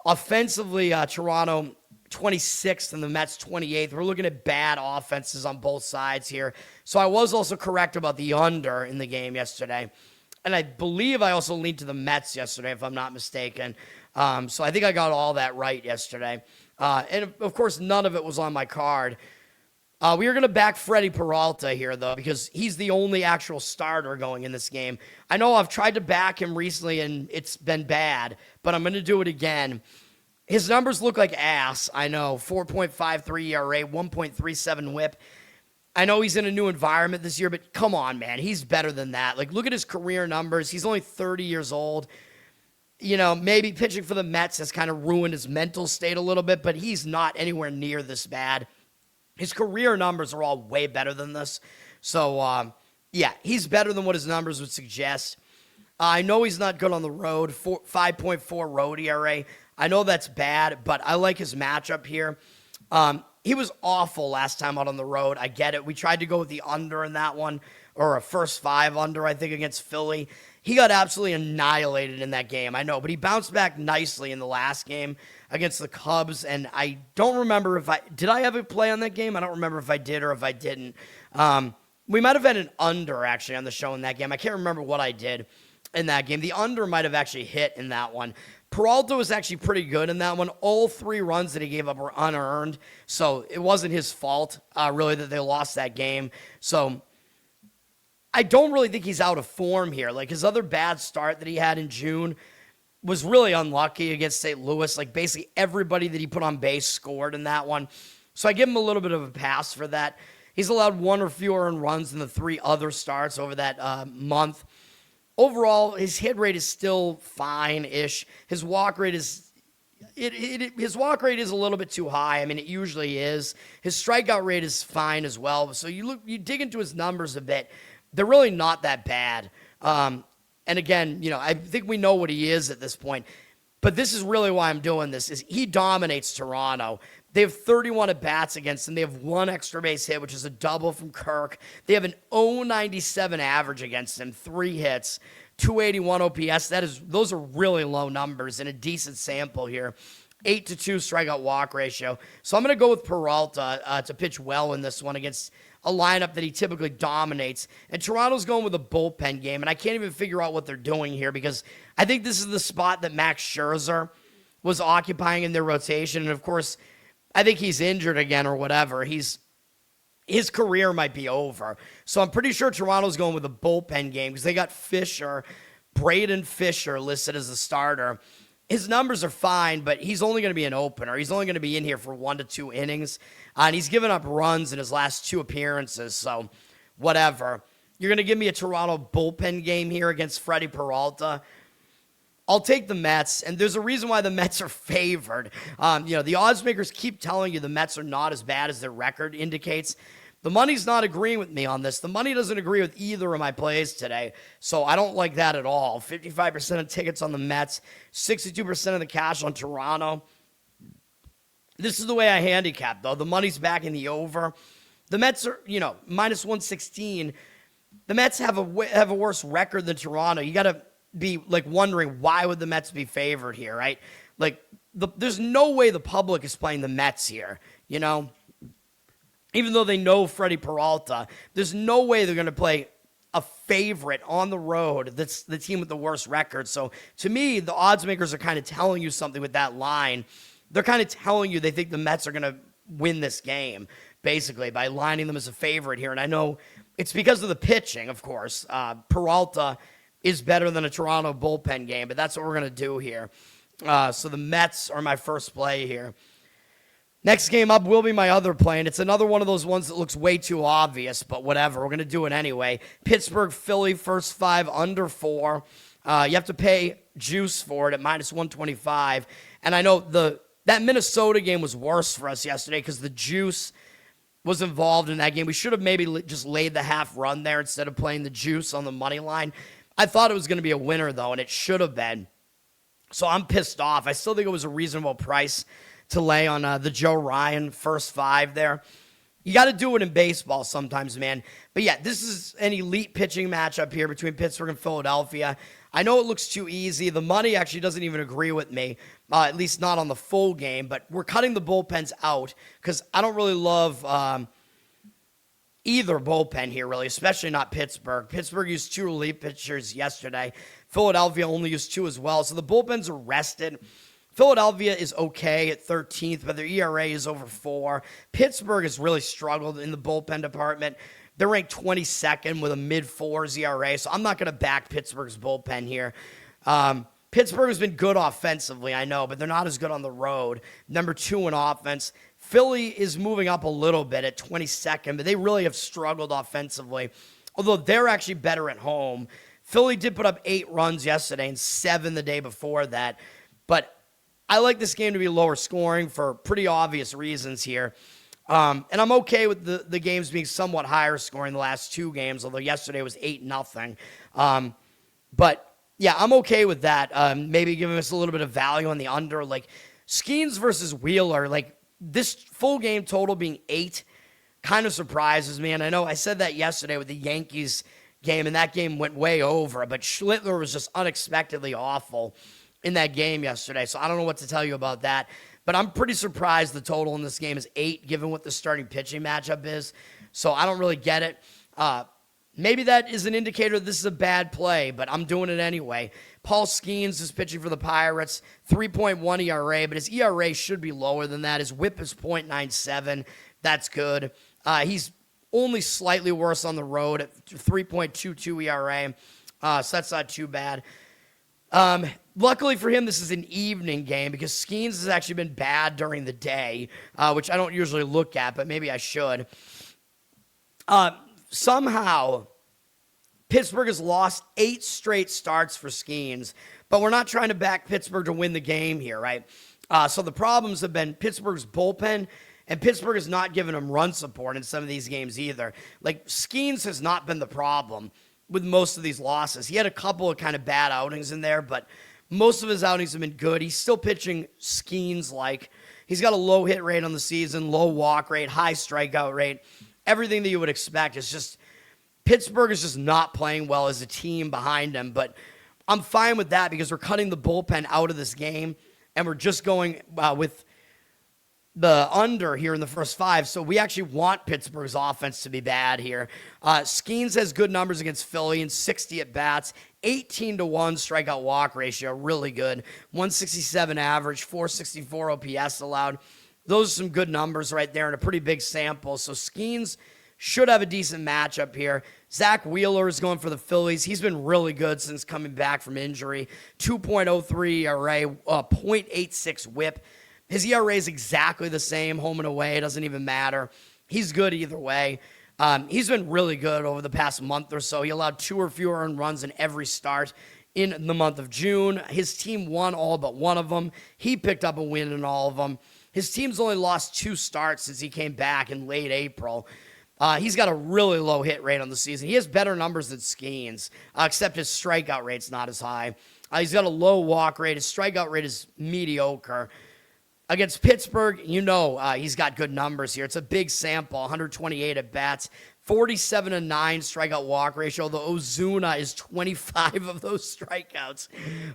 Offensively, Toronto 26th and the Mets 28th. We're looking at bad offenses on both sides here. So I was also correct about the under in the game yesterday. And I believe I also leaned to the Mets yesterday, if I'm not mistaken. So I think I got all that right yesterday. And, of course, none of it was on my card. We are going to back Freddy Peralta here, though, because he's the only actual starter going in this game. I know I've tried to back him recently, and it's been bad, but I'm going to do it again. His numbers look like ass, I know. 4.53 ERA, 1.37 whip. I know he's in a new environment this year, but come on, man. He's better than that. Like, look at his career numbers. He's only 30 years old. You know, maybe pitching for the Mets has kind of ruined his mental state a little bit, but he's not anywhere near this bad. His career numbers are all way better than this. So, yeah, he's better than what his numbers would suggest. I know he's not good on the road, 5.4 road ERA. I know that's bad, but I like his matchup here. He was awful last time out on the road. I get it. We tried to go with the under in that one, or a first 5 under, I think, against Philly. He got absolutely annihilated in that game, I know, but he bounced back nicely in the last game against the Cubs, and I don't remember if did I have a play on that game? I don't remember if I did or if I didn't. We might have had an under, actually, on the show in that game. I can't remember what I did in that game. The under might have actually hit in that one. Peralta was actually pretty good in that one. All 3 runs that he gave up were unearned, so it wasn't his fault, really, that they lost that game. So I don't really think he's out of form here. Like, his other bad start that he had in June was really unlucky against St. Louis. Like, basically everybody that he put on base scored in that one. So I give him a little bit of a pass for that. He's allowed 1 or fewer earned runs than the 3 other starts over that month. Overall, his hit rate is still fine-ish. His walk rate is his walk rate is a little bit too high. I mean, it usually is. His strikeout rate is fine as well. So you dig into his numbers a bit. They're really not that bad. And again, you know, I think we know what he is at this point. But this is really why I'm doing this, is he dominates Toronto. They have 31 at-bats against him. They have 1 extra base hit, which is a double from Kirk. They have an 0.97 average against him, 3 hits, 281 OPS. Those are really low numbers and a decent sample here. 8-2 strikeout walk ratio. So I'm going to go with Peralta to pitch well in this one against a lineup that he typically dominates. And Toronto's going with a bullpen game, and I can't even figure out what they're doing here because I think this is the spot that Max Scherzer was occupying in their rotation. And, of course, I think he's injured again or whatever. His career might be over. So I'm pretty sure Toronto's going with a bullpen game because they got Braden Fisher listed as a starter. His numbers are fine, but he's only going to be an opener. He's only going to be in here for 1 to 2 innings. And he's given up runs in his last 2 appearances, so whatever. You're going to give me a Toronto bullpen game here against Freddy Peralta. I'll take the Mets, and there's a reason why the Mets are favored. You know, the odds makers keep telling you the Mets are not as bad as their record indicates. The money's not agreeing with me on this. The money doesn't agree with either of my plays today, so I don't like that at all. 55% of tickets on the Mets, 62% of the cash on Toronto. This is the way I handicap, though. The money's back in the over. The Mets are, you know, minus 116. The Mets have a worse record than Toronto. You got to be, like, wondering why would the Mets be favored here, right? Like, there's no way the public is playing the Mets here, you know? Even though they know Freddy Peralta, there's no way they're going to play a favorite on the road that's the team with the worst record. So, to me, the odds makers are kind of telling you something with that line. They're kind of telling you they think the Mets are going to win this game, basically, by lining them as a favorite here. And I know it's because of the pitching, of course. Peralta is better than a Toronto bullpen game, but that's what we're going to do here. So the Mets are my first play here. Next game up will be my other play, and it's another one of those ones that looks way too obvious, but whatever. We're going to do it anyway. Pittsburgh, Philly, first 5, under 4. You have to pay juice for it at minus 125. And I know that Minnesota game was worse for us yesterday because the juice was involved in that game. We should have maybe just laid the half run there instead of playing the juice on the money line. I thought it was going to be a winner, though, and it should have been. So I'm pissed off. I still think it was a reasonable price to lay on the Joe Ryan first 5 there. You got to do it in baseball sometimes, man. But yeah, this is an elite pitching matchup here between Pittsburgh and Philadelphia. I know it looks too easy. The money actually doesn't even agree with me, at least not on the full game. But we're cutting the bullpens out because I don't really love either bullpen here, really, especially not Pittsburgh. Pittsburgh used 2 relief pitchers yesterday. Philadelphia only used 2 as well, so the bullpens are rested. Philadelphia is okay at 13th, but their ERA is over 4. Pittsburgh has really struggled in the bullpen department. They're ranked 22nd with a mid-4s ERA, so I'm not going to back Pittsburgh's bullpen here. Pittsburgh has been good offensively, I know, but they're not as good on the road. Number 2 in offense. Philly is moving up a little bit at 22nd, but they really have struggled offensively, although they're actually better at home. Philly did put up 8 runs yesterday and 7 the day before that, but I like this game to be lower scoring for pretty obvious reasons here. And I'm okay with the games being somewhat higher scoring the last 2 games, although yesterday was 8-0. But yeah, I'm okay with that. Maybe giving us a little bit of value on the under. Like Skenes versus Wheeler, like this full game total being 8 kind of surprises me. And I know I said that yesterday with the Yankees game, and that game went way over. But Schlittler was just unexpectedly awful in that game yesterday. So I don't know what to tell you about that. But I'm pretty surprised the total in this game is 8, given what the starting pitching matchup is. So I don't really get it. Maybe that is an indicator this is a bad play, but I'm doing it anyway. Paul Skenes is pitching for the Pirates, 3.1 ERA, but his ERA should be lower than that. His whip is .97. That's good. He's only slightly worse on the road at 3.22 ERA, so that's not too bad. Luckily for him, this is an evening game because Skenes has actually been bad during the day, which I don't usually look at, but maybe I should. Somehow, Pittsburgh has lost 8 straight starts for Skenes, but we're not trying to back Pittsburgh to win the game here, right? So the problems have been Pittsburgh's bullpen, and Pittsburgh has not given him run support in some of these games either. Like, Skenes has not been the problem with most of these losses. He had a couple of kind of bad outings in there, but most of his outings have been good. He's still pitching Skenes-like. He's got a low hit rate on the season, low walk rate, high strikeout rate. Everything that you would expect. Is just Pittsburgh is just not playing well as a team behind him. But I'm fine with that because we're cutting the bullpen out of this game, and we're just going with the under here in the first 5. So we actually want Pittsburgh's offense to be bad here. Skenes has good numbers against Philly and 60 at-bats, 18-1 strikeout walk ratio, really good. 167 average, 464 OPS allowed. Those are some good numbers right there and a pretty big sample. So Skenes should have a decent matchup here. Zack Wheeler is going for the Phillies. He's been really good since coming back from injury. 2.03 ERA, 0.86 whip. His ERA is exactly the same, home and away. It doesn't even matter. He's good either way. He's been really good over the past month or so. He allowed 2 or fewer earned runs in every start in the month of June. His team won all but one of them. He picked up a win in all of them. His team's only lost 2 starts since he came back in late April. He's got a really low hit rate on the season. He has better numbers than Skenes, except his strikeout rate's not as high. He's got a low walk rate. His strikeout rate is mediocre. Against Pittsburgh, he's got good numbers here. It's a big sample, 128 at-bats, 47-9 strikeout walk ratio, although Ozuna is 25 of those strikeouts.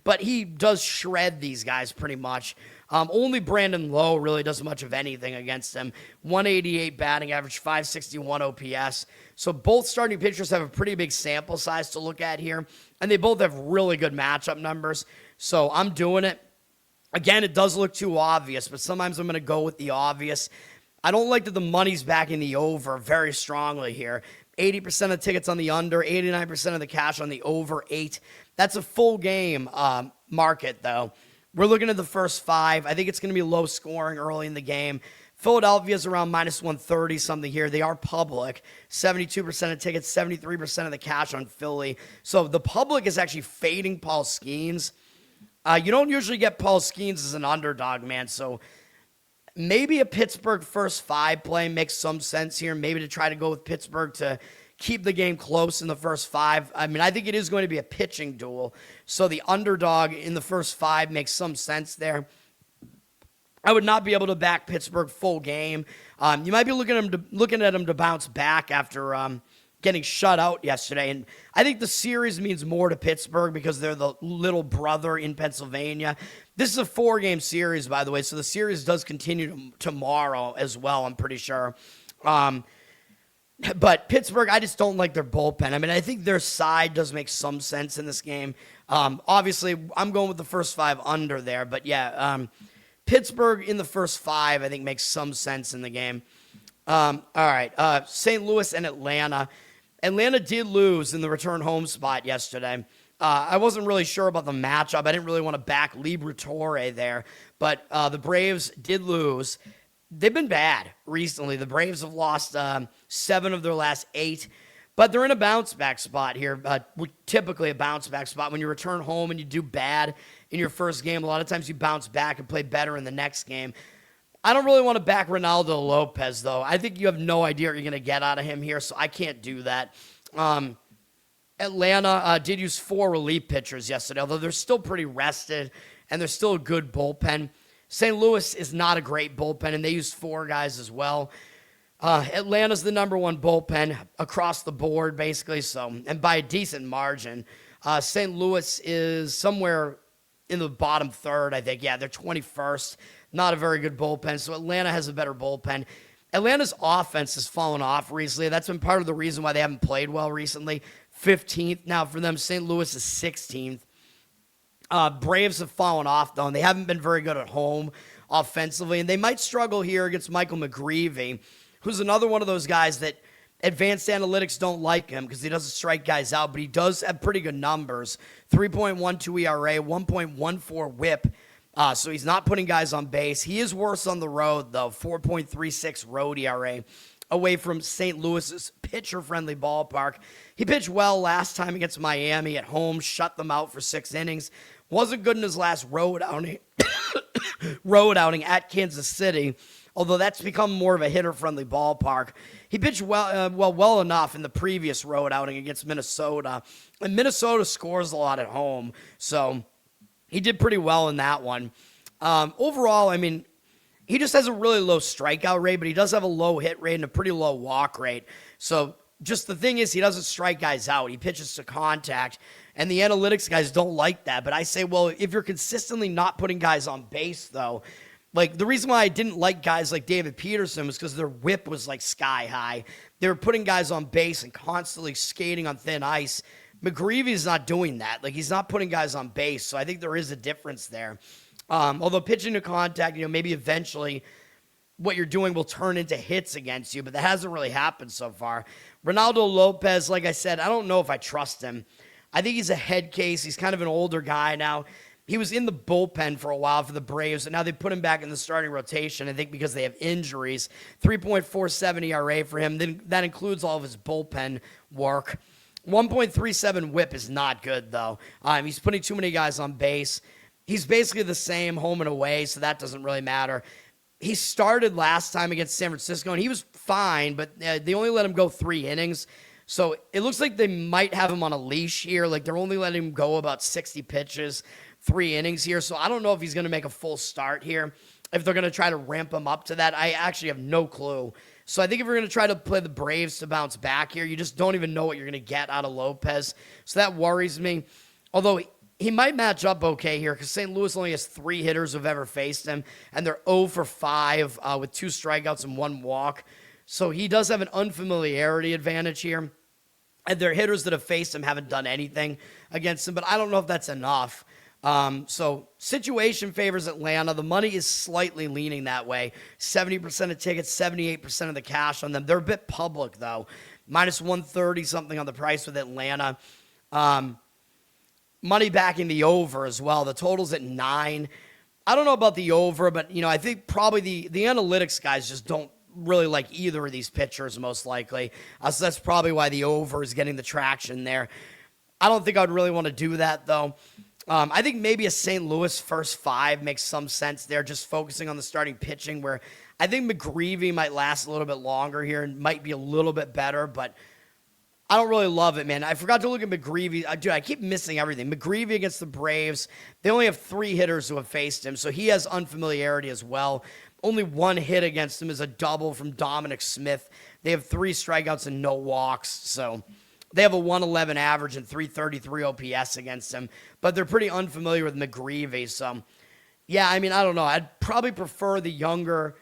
But he does shred these guys pretty much. Only Brandon Lowe really does much of anything against him. 188 batting average, 561 OPS. So both starting pitchers have a pretty big sample size to look at here, and they both have really good matchup numbers. So I'm doing it. Again, it does look too obvious, but sometimes I'm going to go with the obvious. I don't like that the money's backing the over very strongly here. 80% of tickets on the under, 89% of the cash on the over 8. That's a full game market, though. We're looking at the first 5. I think it's going to be low scoring early in the game. Philadelphia's around minus 130 something here. They are public. 72% of tickets, 73% of the cash on Philly. So the public is actually fading Paul Skenes. You don't usually get Paul Skenes as an underdog, man. So maybe a Pittsburgh first 5 play makes some sense here. Maybe to try to go with Pittsburgh to keep the game close in the first 5. I mean, I think it is going to be a pitching duel. So the underdog in the first 5 makes some sense there. I would not be able to back Pittsburgh full game. You might be looking at them to bounce back after getting shut out yesterday. And I think the series means more to Pittsburgh because they're the little brother in Pennsylvania. This is a 4-game series, by the way, so the series does continue tomorrow as well, I'm pretty sure. But Pittsburgh, I just don't like their bullpen. I mean, I think their side does make some sense in this game. Obviously, I'm going with the first 5 under there. But yeah, Pittsburgh in the first 5, I think, makes some sense in the game. All right, St. Louis and Atlanta. Atlanta did lose in the return home spot yesterday. I wasn't really sure about the matchup. I didn't really want to back Liberatore there. But the Braves did lose. They've been bad recently. The Braves have lost 7 of their last 8. But they're in a bounce-back spot here. Typically a bounce-back spot. When you return home and you do bad in your first game, a lot of times you bounce back and play better in the next game. I don't really want to back Ronaldo Lopez, though. I think you have no idea what you're going to get out of him here, so I can't do that. Atlanta did use 4 relief pitchers yesterday, although they're still pretty rested, and they're still a good bullpen. St. Louis is not a great bullpen, and they used 4 guys as well. Atlanta's the number 1 bullpen across the board, basically, so, and by a decent margin. St. Louis is somewhere in the bottom third, I think. Yeah, they're 21st. Not a very good bullpen, so Atlanta has a better bullpen. Atlanta's offense has fallen off recently. That's been part of the reason why they haven't played well recently. 15th now for them. St. Louis is 16th. Braves have fallen off, though, and they haven't been very good at home offensively, and they might struggle here against Michael McGreevy, who's another one of those guys that advanced analytics don't like him because he doesn't strike guys out, but he does have pretty good numbers. 3.12 ERA, 1.14 whip. So he's not putting guys on base. He is worse on the road, though. 4.36 road ERA away from St. Louis's pitcher-friendly ballpark. He pitched well last time against Miami at home, shut them out for 6 innings. Wasn't good in his last road outing, at Kansas City, although that's become more of a hitter-friendly ballpark. He pitched well enough in the previous road outing against Minnesota, and Minnesota scores a lot at home, so he did pretty well in that one. Overall, I mean, he just has a really low strikeout rate, but he does have a low hit rate and a pretty low walk rate. So just the thing is, he doesn't strike guys out. He pitches to contact, and the analytics guys don't like that. But I say, well, if you're consistently not putting guys on base, though, like the reason why I didn't like guys like David Peterson was because their whip was like sky high. They were putting guys on base and constantly skating on thin ice. McGreevy's not doing that. Like, he's not putting guys on base, so I think there is a difference there. Although pitching to contact, maybe eventually what you're doing will turn into hits against you, but that hasn't really happened so far. Ronaldo Lopez, like I said, I don't know if I trust him. I think he's a head case. He's kind of an older guy now. He was in the bullpen for a while for the Braves, and now they put him back in the starting rotation, I think because they have injuries. 3.47 ERA for him. Then that includes all of his bullpen work. 1.37 whip is not good, though. He's putting too many guys on base. He's basically the same home and away, so that doesn't really matter. He started last time against San Francisco, and he was fine, but they only let him go 3 innings. So it looks like they might have him on a leash here. Like, they're only letting him go about 60 pitches, 3 innings here. So I don't know if he's going to make a full start here, if they're going to try to ramp him up to that. I actually have no clue. So I think if you're going to try to play the Braves to bounce back here, you just don't even know what you're going to get out of Lopez. So that worries me. Although he might match up okay here because St. Louis only has 3 hitters who've ever faced him, and they're 0 for 5 with 2 strikeouts and 1 walk. So he does have an unfamiliarity advantage here. And their hitters that have faced him haven't done anything against him, but I don't know if that's enough. So situation favors Atlanta. The money is slightly leaning that way. 70% of tickets, 78% of the cash on them. They're a bit public, though. Minus 130 something on the price with Atlanta. Money backing the over as well. The total's at 9. I don't know about the over, but, I think probably the analytics guys just don't really like either of these pitchers, most likely. So that's probably why the over is getting the traction there. I don't think I'd really want to do that, though. I think maybe a St. Louis first 5 makes some sense there, just focusing on the starting pitching, where I think McGreevy might last a little bit longer here and might be a little bit better, but I don't really love it, man. I forgot to look at McGreevy. Dude, I keep missing everything. McGreevy against the Braves, they only have 3 hitters who have faced him, so he has unfamiliarity as well. Only 1 hit against him is a double from Dominic Smith. They have 3 strikeouts and no walks, so they have a 111 average and 333 OPS against him, but they're pretty unfamiliar with McGreevy. So, yeah, I mean, I don't know. I'd probably prefer the younger,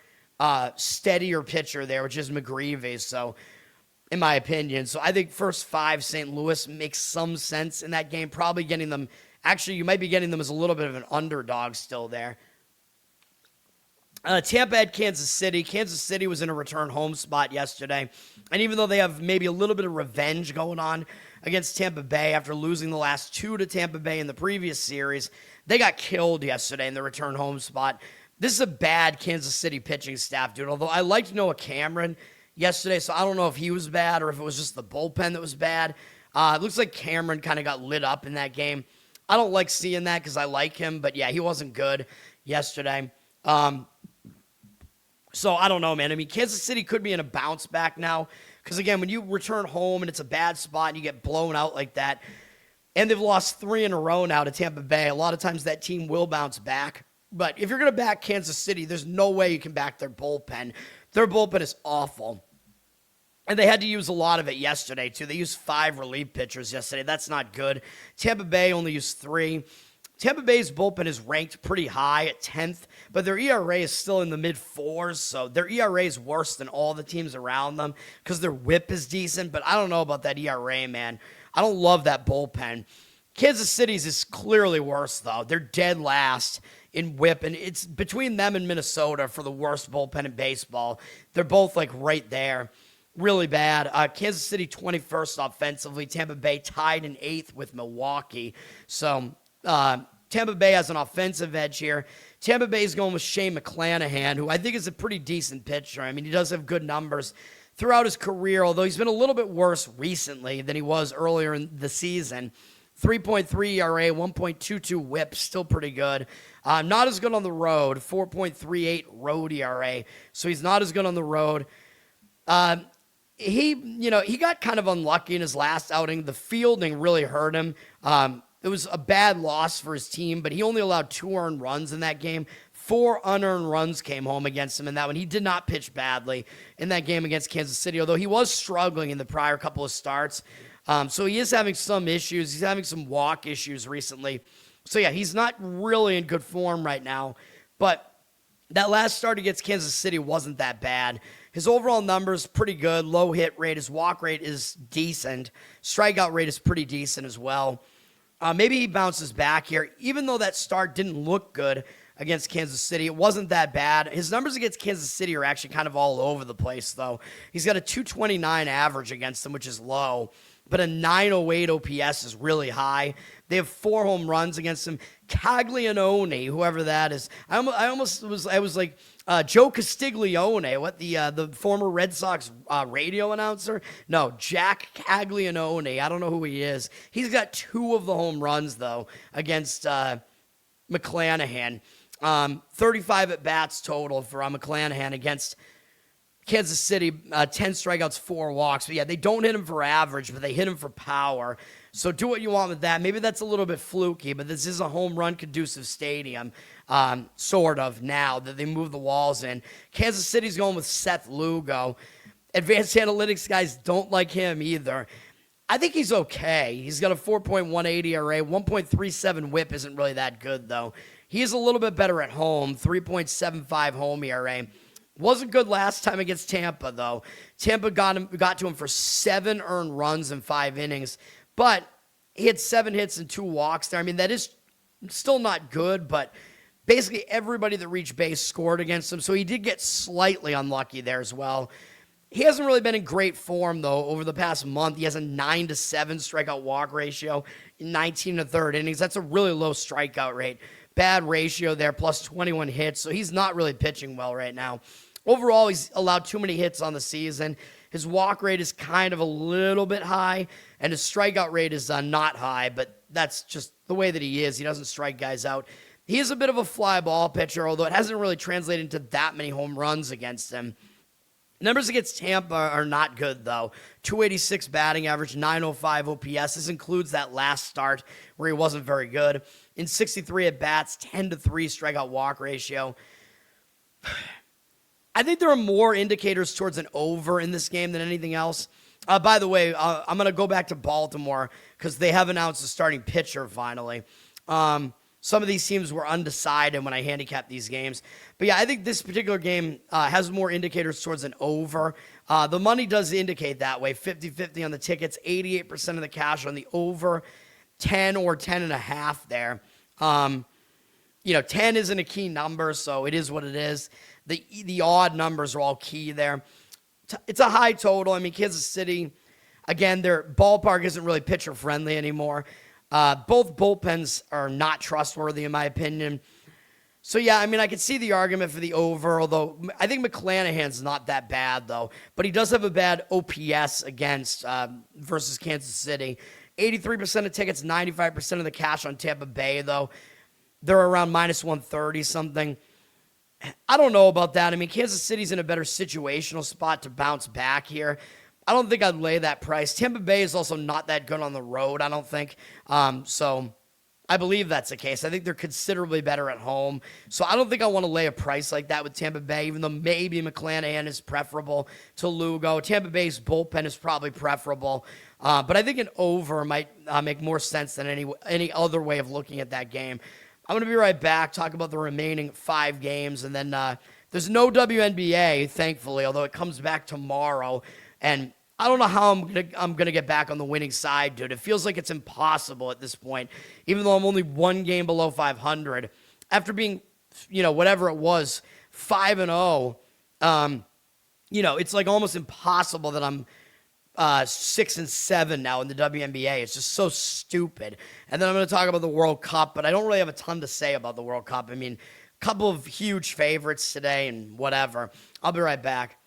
steadier pitcher there, which is McGreevy. So, in my opinion. So I think first 5 St. Louis makes some sense in that game. Probably getting them, actually, you might be getting them as a little bit of an underdog still there. Tampa had Kansas City. Kansas City was in a return home spot yesterday. And even though they have maybe a little bit of revenge going on against Tampa Bay after losing the last 2 to Tampa Bay in the previous series, they got killed yesterday in the return home spot. This is a bad Kansas City pitching staff, dude. Although I liked Noah Cameron yesterday, so I don't know if he was bad or if it was just the bullpen that was bad. It looks like Cameron kind of got lit up in that game. I don't like seeing that because I like him, but yeah, he wasn't good yesterday. So I don't know, man. I mean, Kansas City could be in a bounce back now because, again, when you return home and it's a bad spot and you get blown out like that, and they've lost 3 in a row now to Tampa Bay, a lot of times that team will bounce back. But if you're going to back Kansas City, there's no way you can back their bullpen. Their bullpen is awful. And they had to use a lot of it yesterday, too. They used 5 relief pitchers yesterday. That's not good. Tampa Bay only used 3. Tampa Bay's bullpen is ranked pretty high at 10th, but their ERA is still in the mid-4s, so their ERA is worse than all the teams around them because their whip is decent, but I don't know about that ERA, man. I don't love that bullpen. Kansas City's is clearly worse, though. They're dead last in whip, and it's between them and Minnesota for the worst bullpen in baseball. They're both, like, right there. Really bad. Kansas City 21st offensively. Tampa Bay tied in 8th with Milwaukee. So Tampa Bay has an offensive edge here. Tampa Bay is going with Shane McClanahan, who I think is a pretty decent pitcher. I mean, he does have good numbers throughout his career, although he's been a little bit worse recently than he was earlier in the season. 3.3 ERA, 1.22 whip, still pretty good. Not as good on the road, 4.38 road ERA, so he's not as good on the road. He got kind of unlucky in his last outing. The fielding really hurt him. It was a bad loss for his team, but he only allowed 2 earned runs in that game. 4 unearned runs came home against him in that one. He did not pitch badly in that game against Kansas City, although he was struggling in the prior couple of starts. So he is having some issues. He's having some walk issues recently. So yeah, he's not really in good form right now, but that last start against Kansas City wasn't that bad. His overall numbers pretty good. Low hit rate. His walk rate is decent. Strikeout rate is pretty decent as well. Maybe he bounces back here. Even though that start didn't look good against Kansas City, it wasn't that bad. His numbers against Kansas City are actually kind of all over the place, though. He's got a 229 average against them, which is low, but a 908 OPS is really high. They have 4 home runs against him. Caglianone, whoever that is. I was like Joe Castiglione, what the former Red Sox radio announcer? No, Jack Caglianone. I don't know who he is. He's got 2 of the home runs though against McClanahan. 35 at bats total for McClanahan against Kansas City, 10 strikeouts, 4 walks. But yeah, they don't hit him for average, but they hit him for power. So do what you want with that. Maybe that's a little bit fluky, but this is a home run conducive stadium, sort of, now that they move the walls in. Kansas City's going with Seth Lugo. Advanced analytics guys don't like him either. I think he's okay. He's got a 4.18 ERA, 1.37 whip isn't really that good, though. He is a little bit better at home, 3.75 home ERA. Wasn't good last time against Tampa, though. Tampa got to him for 7 earned runs in 5 innings, but he had 7 hits and 2 walks there. I mean, that is still not good, but basically everybody that reached base scored against him, so he did get slightly unlucky there as well. He hasn't really been in great form, though, over the past month. He has a 9-7 strikeout walk ratio in 19 1/3 innings. That's a really low strikeout rate. Bad ratio there, plus 21 hits, so he's not really pitching well right now. Overall, he's allowed too many hits on the season. His walk rate is kind of a little bit high, and his strikeout rate is not high, but that's just the way that he is. He doesn't strike guys out. He is a bit of a fly ball pitcher, although it hasn't really translated into that many home runs against him. Numbers against Tampa are not good, though. 286 batting average, 905 OPS. This includes that last start where he wasn't very good. In 63 at-bats, 10-3 strikeout walk ratio. I think there are more indicators towards an over in this game than anything else. By the way, I'm going to go back to Baltimore because they have announced a starting pitcher finally. So some of these teams were undecided when I handicapped these games. But yeah, I think this particular game has more indicators towards an over. The money does indicate that way, 50-50 on the tickets, 88% of the cash on the over, 10 or 10.5 there. 10 isn't a key number, so it is what it is. The odd numbers are all key there. It's a high total. I mean, Kansas City, again, their ballpark isn't really pitcher-friendly anymore. Both bullpens are not trustworthy, in my opinion. So, yeah, I mean, I could see the argument for the over, although I think McClanahan's not that bad, though. But he does have a bad OPS against versus Kansas City. 83% of tickets, 95% of the cash on Tampa Bay, though. They're around minus 130 something. I don't know about that. I mean, Kansas City's in a better situational spot to bounce back here. I don't think I'd lay that price. Tampa Bay is also not that good on the road, I don't think. So I believe that's the case. I think they're considerably better at home. So I don't think I want to lay a price like that with Tampa Bay, even though maybe McClanahan is preferable to Lugo. Tampa Bay's bullpen is probably preferable. But I think an over might make more sense than any other way of looking at that game. I'm going to be right back, talk about the remaining 5 games, and then there's no WNBA, thankfully, although it comes back tomorrow. And I don't know how I'm gonna get back on the winning side, dude. It feels like it's impossible at this point, even though I'm only 1 game below 500. After being, whatever it was, 5-0, it's like almost impossible that I'm 6-7 now in the WNBA. It's just so stupid. And then I'm going to talk about the World Cup, but I don't really have a ton to say about the World Cup. I mean, a couple of huge favorites today and whatever. I'll be right back.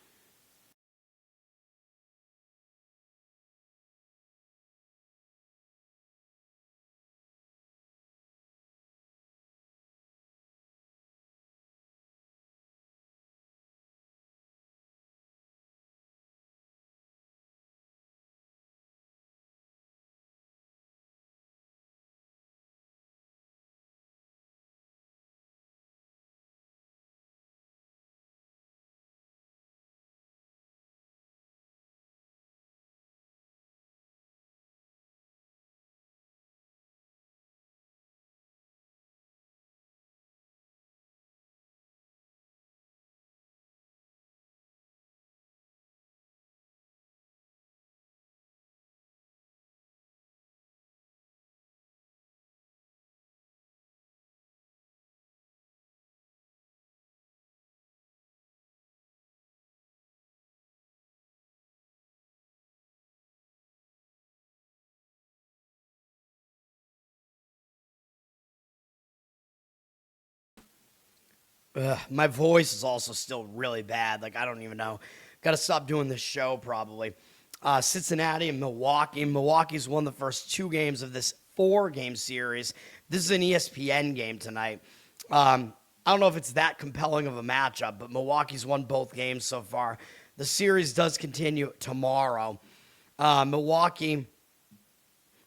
My voice is also still really bad. Like, I don't even know. Got to stop doing this show probably. Cincinnati and Milwaukee. Milwaukee's won the first 2 games of this 4-game series. This is an ESPN game tonight. I don't know if it's that compelling of a matchup, but Milwaukee's won both games so far. The series does continue tomorrow. Milwaukee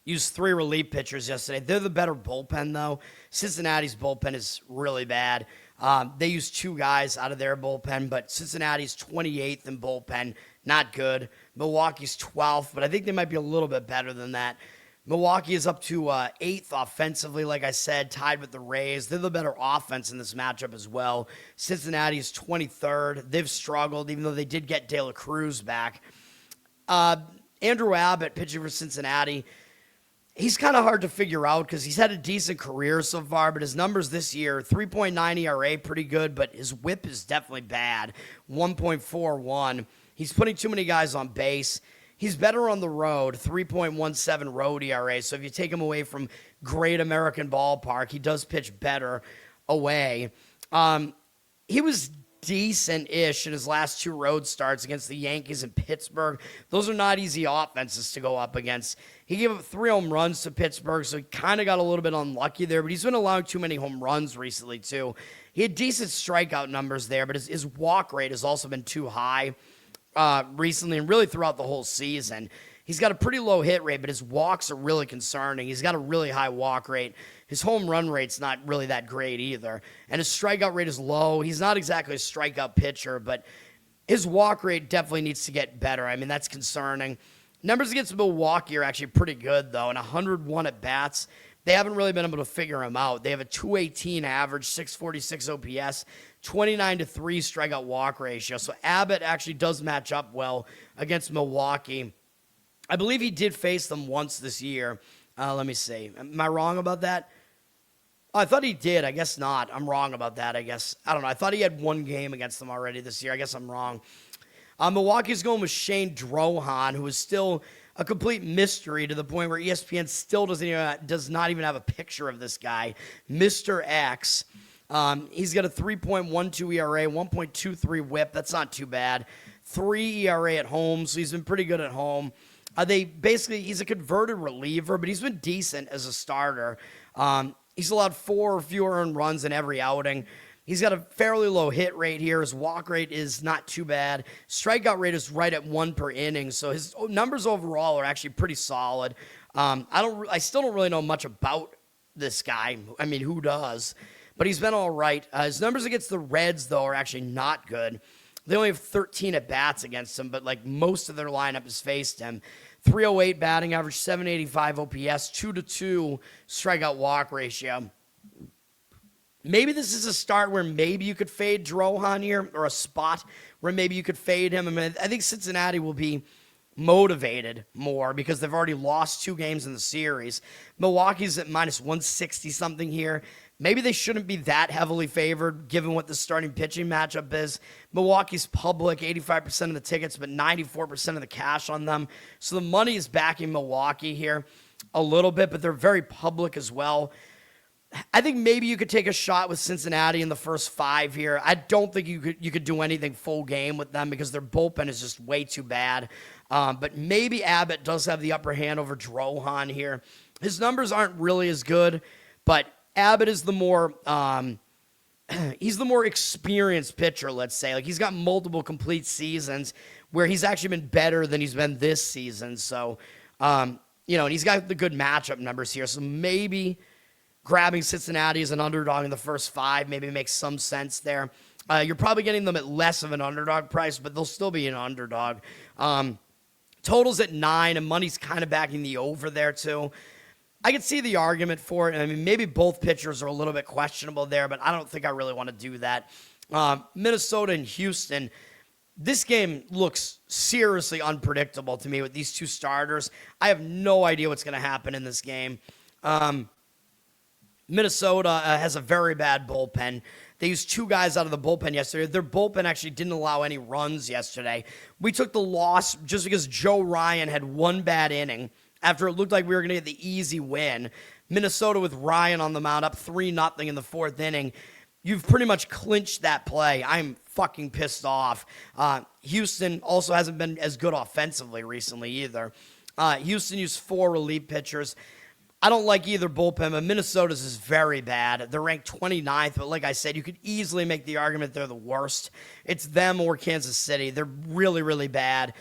used 3 relief pitchers yesterday. They're the better bullpen, though. Cincinnati's bullpen is really bad. They used 2 guys out of their bullpen, but Cincinnati's 28th in bullpen. Not good. Milwaukee's 12th, but I think they might be a little bit better than that. Milwaukee is up to 8th offensively, like I said, tied with the Rays. They're the better offense in this matchup as well. Cincinnati is 23rd. They've struggled, even though they did get De La Cruz back. Andrew Abbott pitching for Cincinnati. He's kind of hard to figure out because he's had a decent career so far, but his numbers this year, 3.9 ERA, pretty good, but his whip is definitely bad, 1.41. He's putting too many guys on base. He's better on the road, 3.17 road ERA, so if you take him away from Great American Ballpark, he does pitch better away. He was decent-ish in his last 2 road starts against the Yankees and Pittsburgh. Those are not easy offenses to go up against. He gave up 3 home runs to Pittsburgh, so he kind of got a little bit unlucky there, but he's been allowing too many home runs recently, too. He had decent strikeout numbers there, but his walk rate has also been too high recently and really throughout the whole season. He's got a pretty low hit rate, but his walks are really concerning. He's got a really high walk rate. His home run rate's not really that great either. And his strikeout rate is low. He's not exactly a strikeout pitcher, but his walk rate definitely needs to get better. I mean, that's concerning. Numbers against Milwaukee are actually pretty good, though. And 101 at-bats, they haven't really been able to figure him out. They have a 218 average, 646 OPS, 29-3 strikeout walk ratio. So Abbott actually does match up well against Milwaukee. I believe he did face them once this year. Let me see. Am I wrong about that? Oh, I thought he did. I guess not. I'm wrong about that, I guess. I don't know. I thought he had one game against them already this year. I guess I'm wrong. Milwaukee's going with Shane Drohan, who is still a complete mystery to the point where ESPN still does not even have a picture of this guy, Mr. X. He's got a 3.12 ERA, 1.23 WHIP. That's not too bad. 3 ERA at home, so he's been pretty good at home. He's a converted reliever, but he's been decent as a starter. He's allowed 4 or fewer earned runs in every outing. He's got a fairly low hit rate here. His walk rate is not too bad. Strikeout rate is right at 1 per inning, so his numbers overall are actually pretty solid. I still don't really know much about this guy. I mean, who does? But he's been all right. His numbers against the Reds, though, are actually not good. They only have 13 at-bats against him, but like most of their lineup has faced him. 308 batting average, 785 OPS, 2-2 strikeout walk ratio. Maybe this is a start where maybe you could fade Drohan here, or a spot where maybe you could fade him. I mean, I think Cincinnati will be motivated more because they've already lost 2 games in the series. Milwaukee's at minus 160 something here. Maybe they shouldn't be that heavily favored given what the starting pitching matchup is. Milwaukee's public, 85% of the tickets, but 94% of the cash on them. So the money is backing Milwaukee here a little bit, but they're very public as well. I think maybe you could take a shot with Cincinnati in the first 5 here. I don't think you could do anything full game with them because their bullpen is just way too bad. But maybe Abbott does have the upper hand over Drohan here. His numbers aren't really as good, but Abbott is the more he's the more experienced pitcher, let's say. Like, he's got multiple complete seasons where he's actually been better than he's been this season. So, and he's got the good matchup numbers here. So maybe grabbing Cincinnati as an underdog in the first 5 maybe makes some sense there. You're probably getting them at less of an underdog price, but they'll still be an underdog. Total's at 9, and money's kind of backing the over there too. I could see the argument for it. I mean, maybe both pitchers are a little bit questionable there, but I don't think I really want to do that. Minnesota and Houston, this game looks seriously unpredictable to me with these 2 starters. I have no idea what's going to happen in this game. Minnesota has a very bad bullpen. They used 2 guys out of the bullpen yesterday. Their bullpen actually didn't allow any runs yesterday. We took the loss just because Joe Ryan had 1 bad inning after it looked like we were going to get the easy win. Minnesota with Ryan on the mound up 3-0 in the 4th inning. You've pretty much clinched that play. I'm fucking pissed off. Houston also hasn't been as good offensively recently either. Houston used 4 relief pitchers. I don't like either bullpen, but Minnesota's is very bad. They're ranked 29th, but like I said, you could easily make the argument they're the worst. It's them or Kansas City. They're really, really bad.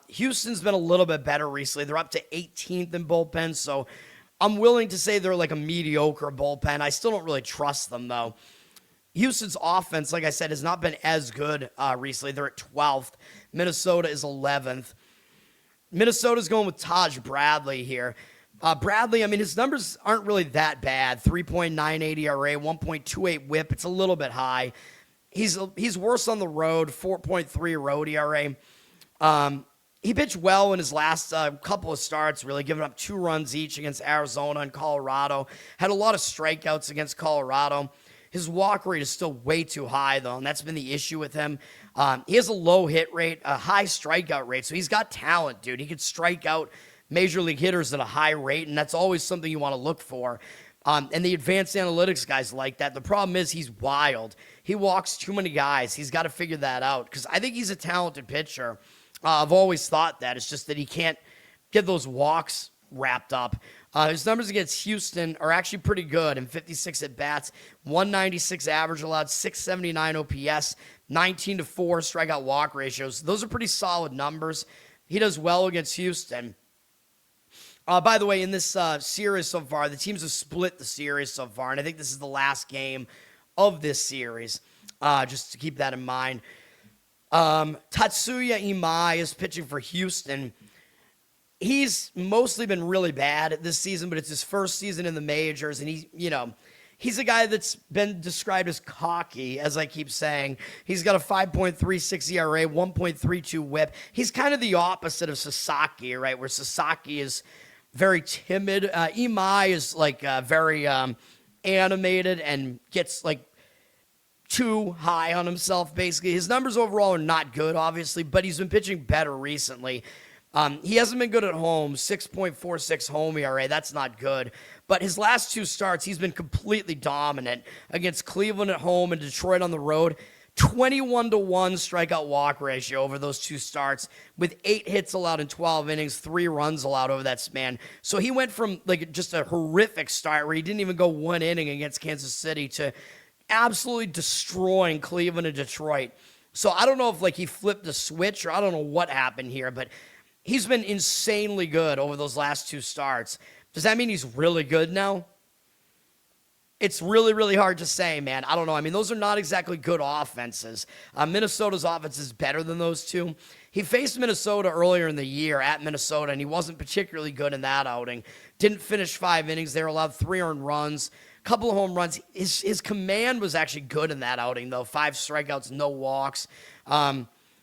Houston's been a little bit better recently. They're up to 18th in bullpen, so I'm willing to say they're like a mediocre bullpen. I still don't really trust them, though. Houston's offense, like I said, has not been as good recently. They're at 12th. Minnesota is 11th. Minnesota's going with Taj Bradley here. Bradley, I mean, his numbers aren't really that bad. 3.98 ERA, 1.28 WHIP. It's a little bit high. He's worse on the road, 4.3 road ERA. He pitched well in his last couple of starts, really, giving up 2 runs each against Arizona and Colorado. Had a lot of strikeouts against Colorado. His walk rate is still way too high, though, and that's been the issue with him. He has a low hit rate, a high strikeout rate, so he's got talent, dude. He could strike out major league hitters at a high rate, and that's always something you want to look for. And the advanced analytics guys like that. The problem is he's wild. He walks too many guys. He's got to figure that out because I think he's a talented pitcher. I've always thought that. It's just that he can't get those walks wrapped up. His numbers against Houston are actually pretty good in 56 at-bats, 196 average allowed, 679 OPS, 19-4 strikeout walk ratios. Those are pretty solid numbers. He does well against Houston. By the way, in this series so far, the teams have split the series so far, and I think this is the last game of this series, just to keep that in mind. Tatsuya Imai is pitching for Houston. he's mostly been really bad this season, but it's his first season in the majors, and he's a guy that's been described as cocky, as I keep saying. He's got a 5.36 ERA, 1.32 whip. He's kind of the opposite of Sasaki, right? Where Sasaki is very timid. Imai is like very animated and gets like too high on himself, basically. His numbers overall are not good, obviously, but he's been pitching better recently. He hasn't been good at home, 6.46 home ERA. That's not good. But his last two starts, he's been completely dominant against Cleveland at home and Detroit on the road. 21-1 strikeout walk ratio over those two starts with 8 hits allowed in 12 innings, 3 runs allowed over that span. So he went from like just a horrific start where he didn't even go 1 inning against Kansas City to absolutely destroying Cleveland and Detroit. So I don't know if like he flipped the switch or I don't know what happened here, but he's been insanely good over those last two starts. Does that mean he's really good now? It's really, really hard to say, man. I don't know. I mean, those are not exactly good offenses. Minnesota's offense is better than those two. He faced Minnesota earlier in the year at Minnesota, and he wasn't particularly good in that outing. Didn't finish 5 innings. They were allowed 3 earned runs, a couple of home runs. His command was actually good in that outing, though. 5 strikeouts, no walks.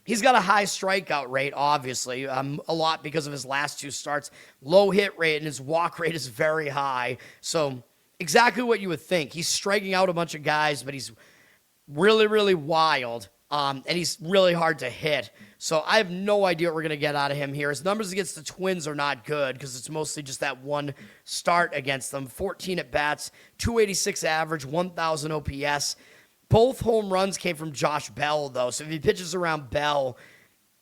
He's got a high strikeout rate, obviously, a lot because of his last two starts. Low hit rate, and his walk rate is very high. So exactly what you would think. He's striking out a bunch of guys, but he's really, really wild, and he's really hard to hit. So I have no idea what we're going to get out of him here. His numbers against the Twins are not good because it's mostly just that one start against them. 14 at-bats, 286 average, 1,000 OPS. Both home runs came from Josh Bell, though. So if he pitches around Bell,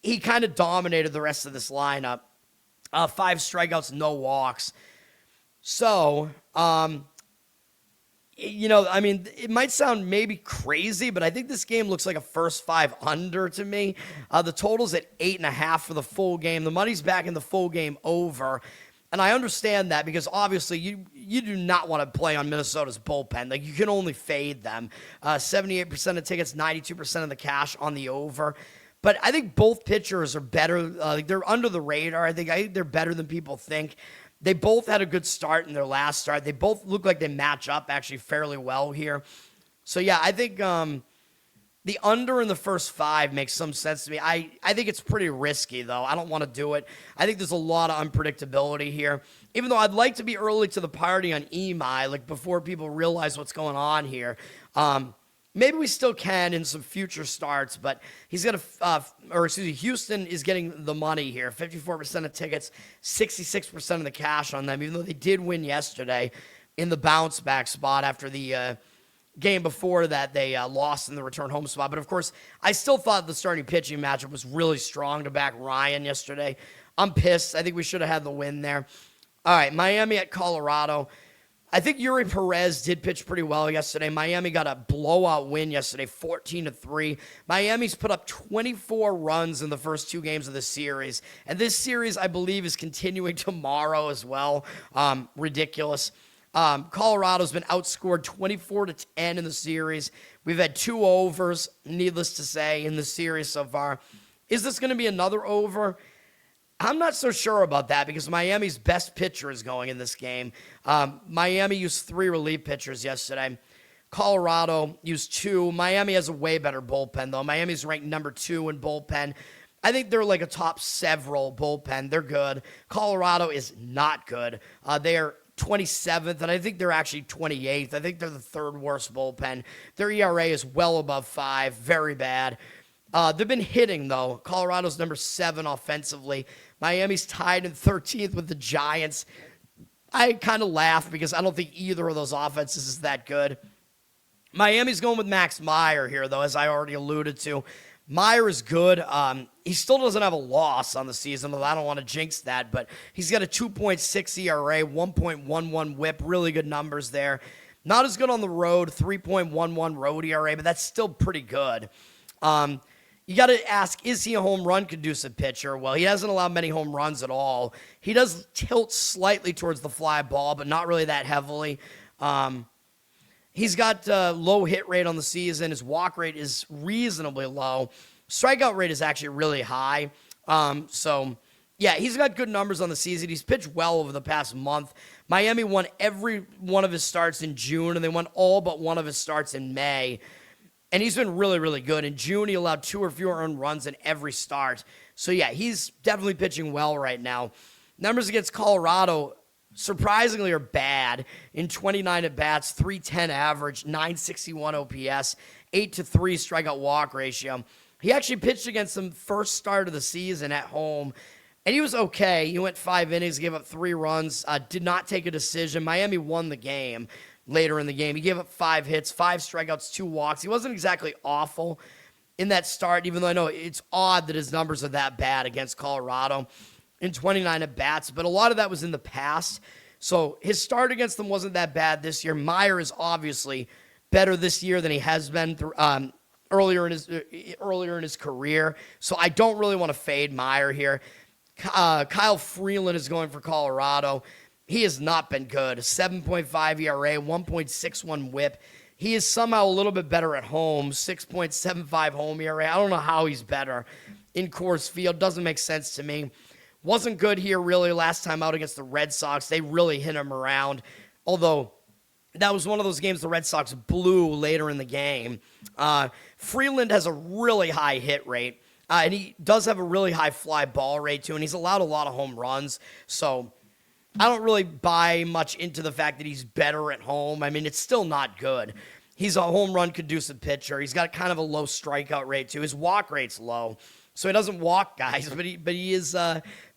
he kind of dominated the rest of this lineup. 5 strikeouts, no walks. So, I mean, it might sound maybe crazy, but I think this game looks like a first 5 under to me. The total's at 8.5 for the full game. The money's back in the full game over. And I understand that because obviously you do not want to play on Minnesota's bullpen. Like, you can only fade them. 78% of tickets, 92% of the cash on the over. But I think both pitchers are better. They're under the radar. I think they're better than people think. They both had a good start in their last start. They both look like they match up actually fairly well here. So, yeah, I think the under in the first 5 makes some sense to me. I think it's pretty risky, though. I don't want to do it. I think there's a lot of unpredictability here. Even though I'd like to be early to the party on Imai, like before people realize what's going on here. Maybe we still can in some future starts, but he's got Houston is getting the money here. 54% of tickets, 66% of the cash on them, even though they did win yesterday in the bounce back spot after the game before that they lost in the return home spot. But of course, I still thought the starting pitching matchup was really strong to back Ryan yesterday. I'm pissed. I think we should have had the win there. All right, Miami at Colorado. I think Yuri Perez did pitch pretty well yesterday. Miami got a blowout win yesterday, 14-3. Miami's put up 24 runs in the first 2 games of the series. And this series, I believe, is continuing tomorrow as well. Ridiculous. Colorado's been outscored 24-10 in the series. We've had 2 overs, needless to say, in the series so far. Is this going to be another over? I'm not so sure about that because Miami's best pitcher is going in this game. Miami used 3 relief pitchers yesterday. Colorado used 2. Miami has a way better bullpen, though. Miami's ranked number 2 in bullpen. I think they're like a top several bullpen. They're good. Colorado is not good. They are 27th, and I think they're actually 28th. I think they're the 3rd worst bullpen. Their ERA is well above 5. Very bad. They've been hitting, though. Colorado's number 7 offensively. Miami's tied in 13th with the Giants. I kind of laugh because I don't think either of those offenses is that good. Miami's going with Max Meyer here, though, as I already alluded to. Meyer is good. He still doesn't have a loss on the season, though I don't want to jinx that, but he's got a 2.6 ERA, 1.11 whip, really good numbers there. Not as good on the road, 3.11 road ERA, but that's still pretty good. You got to ask, is he a home run conducive pitcher? Well, he hasn't allowed many home runs at all. He does tilt slightly towards the fly ball, but not really that heavily. He's got low hit rate on the season. His walk rate is reasonably low. Strikeout rate is actually really high. So Yeah, he's got good numbers on the season. He's pitched well over the past month. Miami won every one of his starts in June, and they won all but one of his starts in May. And he's been really, really good. In June, he allowed 2 or fewer earned runs in every start. So, yeah, he's definitely pitching well right now. Numbers against Colorado, surprisingly, are bad. In 29 at-bats, 310 average, 961 OPS, 8-3 strikeout walk ratio. He actually pitched against them first start of the season at home, and he was okay. He went 5 innings, gave up 3 runs, did not take a decision. Miami won the game later in the game. He gave up 5 hits, 5 strikeouts, 2 walks. He wasn't exactly awful in that start, even though I know it's odd that his numbers are that bad against Colorado in 29 at-bats, but a lot of that was in the past. So his start against them wasn't that bad this year. Meyer is obviously better this year than he has been earlier in his career. So I don't really want to fade Meyer here. Kyle Freeland is going for Colorado. He has not been good. A 7.5 ERA, 1.61 whip. He is somehow a little bit better at home, 6.75 home ERA. I don't know how he's better in Coors Field. Doesn't make sense to me. Wasn't good here really last time out against the Red Sox. They really hit him around, although that was one of those games the Red Sox blew later in the game. Freeland has a really high hit rate, and he does have a really high fly ball rate too, and he's allowed a lot of home runs. So I don't really buy much into the fact that he's better at home. I mean, it's still not good. He's a home run conducive pitcher. He's got kind of a low strikeout rate too. His walk rate's low, so he doesn't walk guys, but he is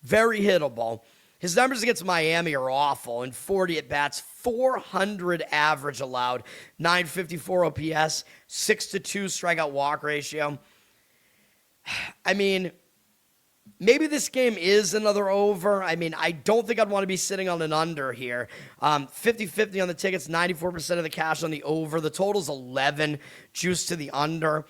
very hittable. His numbers against Miami are awful. In 40 at-bats, 400 average allowed, 954 OPS, 6-2 strikeout walk ratio. I mean, maybe this game is another over. I mean, I don't think I'd want to be sitting on an under here. 50-50 on the tickets, 94% of the cash on the over. The total's 11, juice to the under.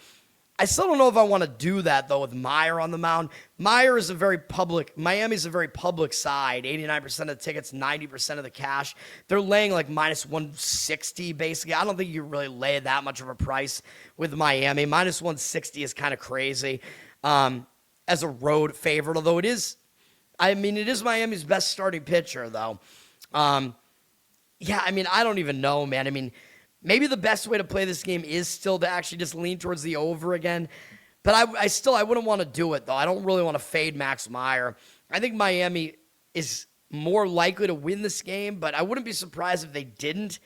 I still don't know if I want to do that, though, with Meyer on the mound. Miami's a very public side. 89% of the tickets, 90% of the cash. They're laying like minus 160, basically. I don't think you really lay that much of a price with Miami. Minus 160 is kind of crazy as a road favorite, although it is Miami's best starting pitcher, though. Yeah, I mean, I don't even know, man. I mean, maybe the best way to play this game is still to actually just lean towards the over again. But I wouldn't want to do it, though. I don't really want to fade Max Meyer. I think Miami is more likely to win this game, but I wouldn't be surprised if they didn't.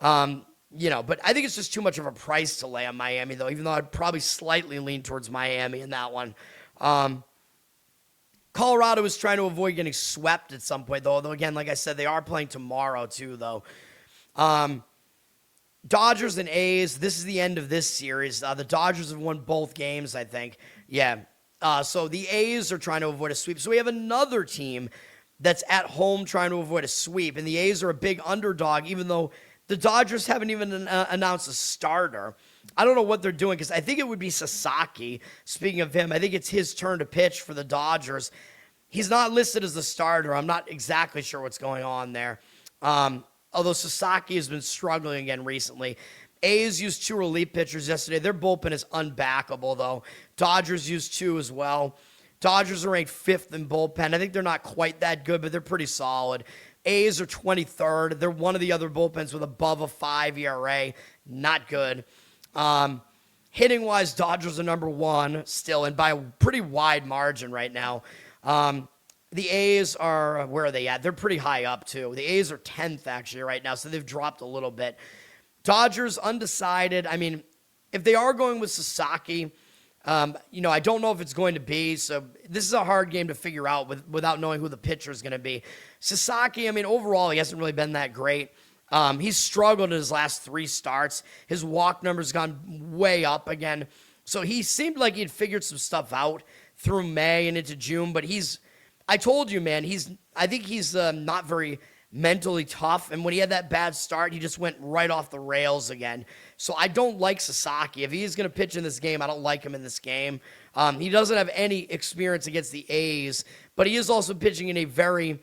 But I think it's just too much of a price to lay on Miami, though, even though I'd probably slightly lean towards Miami in that one. Colorado is trying to avoid getting swept at some point, though. Although, again, like I said, they are playing tomorrow, too, though. Dodgers and A's, this is the end of this series. The Dodgers have won both games, I think. Yeah. So the A's are trying to avoid a sweep. So we have another team that's at home trying to avoid a sweep. And the A's are a big underdog, even though the Dodgers haven't even announced a starter. I don't know what they're doing because I think it would be Sasaki. Speaking of him, I think it's his turn to pitch for the Dodgers. He's not listed as the starter. I'm not exactly sure what's going on there. Although Sasaki has been struggling again recently. A's used 2 relief pitchers yesterday. Their bullpen is unbackable, though. Dodgers used 2 as well. Dodgers are ranked 5th in bullpen. I think they're not quite that good, but they're pretty solid. A's are 23rd. They're one of the other bullpens with above a 5 ERA. Not good. Hitting-wise, Dodgers are number 1 still, and by a pretty wide margin right now. The A's are, where are they at? They're pretty high up, too. The A's are 10th, actually, right now, so they've dropped a little bit. Dodgers, undecided. I mean, if they are going with Sasaki, I don't know if it's going to be, so this is a hard game to figure out without knowing who the pitcher is going to be. Sasaki, I mean, overall, he hasn't really been that great. He's struggled in his last 3 starts. His walk number's gone way up again. So he seemed like he'd figured some stuff out through May and into June, but I told you, man, I think he's not very mentally tough, and when he had that bad start, he just went right off the rails again. So I don't like Sasaki. If he is going to pitch in this game, I don't like him in this game. He doesn't have any experience against the A's, but he is also pitching in a very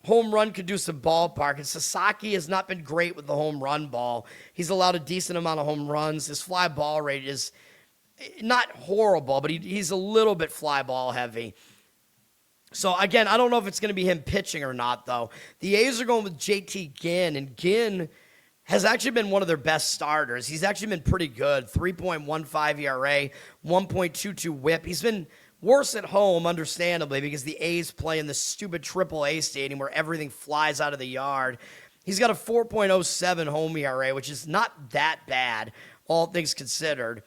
home run conducive ballpark, and Sasaki has not been great with the home run ball. He's allowed a decent amount of home runs. His fly ball rate is not horrible, but he's a little bit fly ball heavy. So, again, I don't know if it's going to be him pitching or not, though. The A's are going with JT Ginn, and Ginn has actually been one of their best starters. He's actually been pretty good. 3.15 ERA, 1.22 whip. He's been worse at home, understandably, because the A's play in the stupid AAA stadium where everything flies out of the yard. He's got a 4.07 home ERA, which is not that bad, all things considered.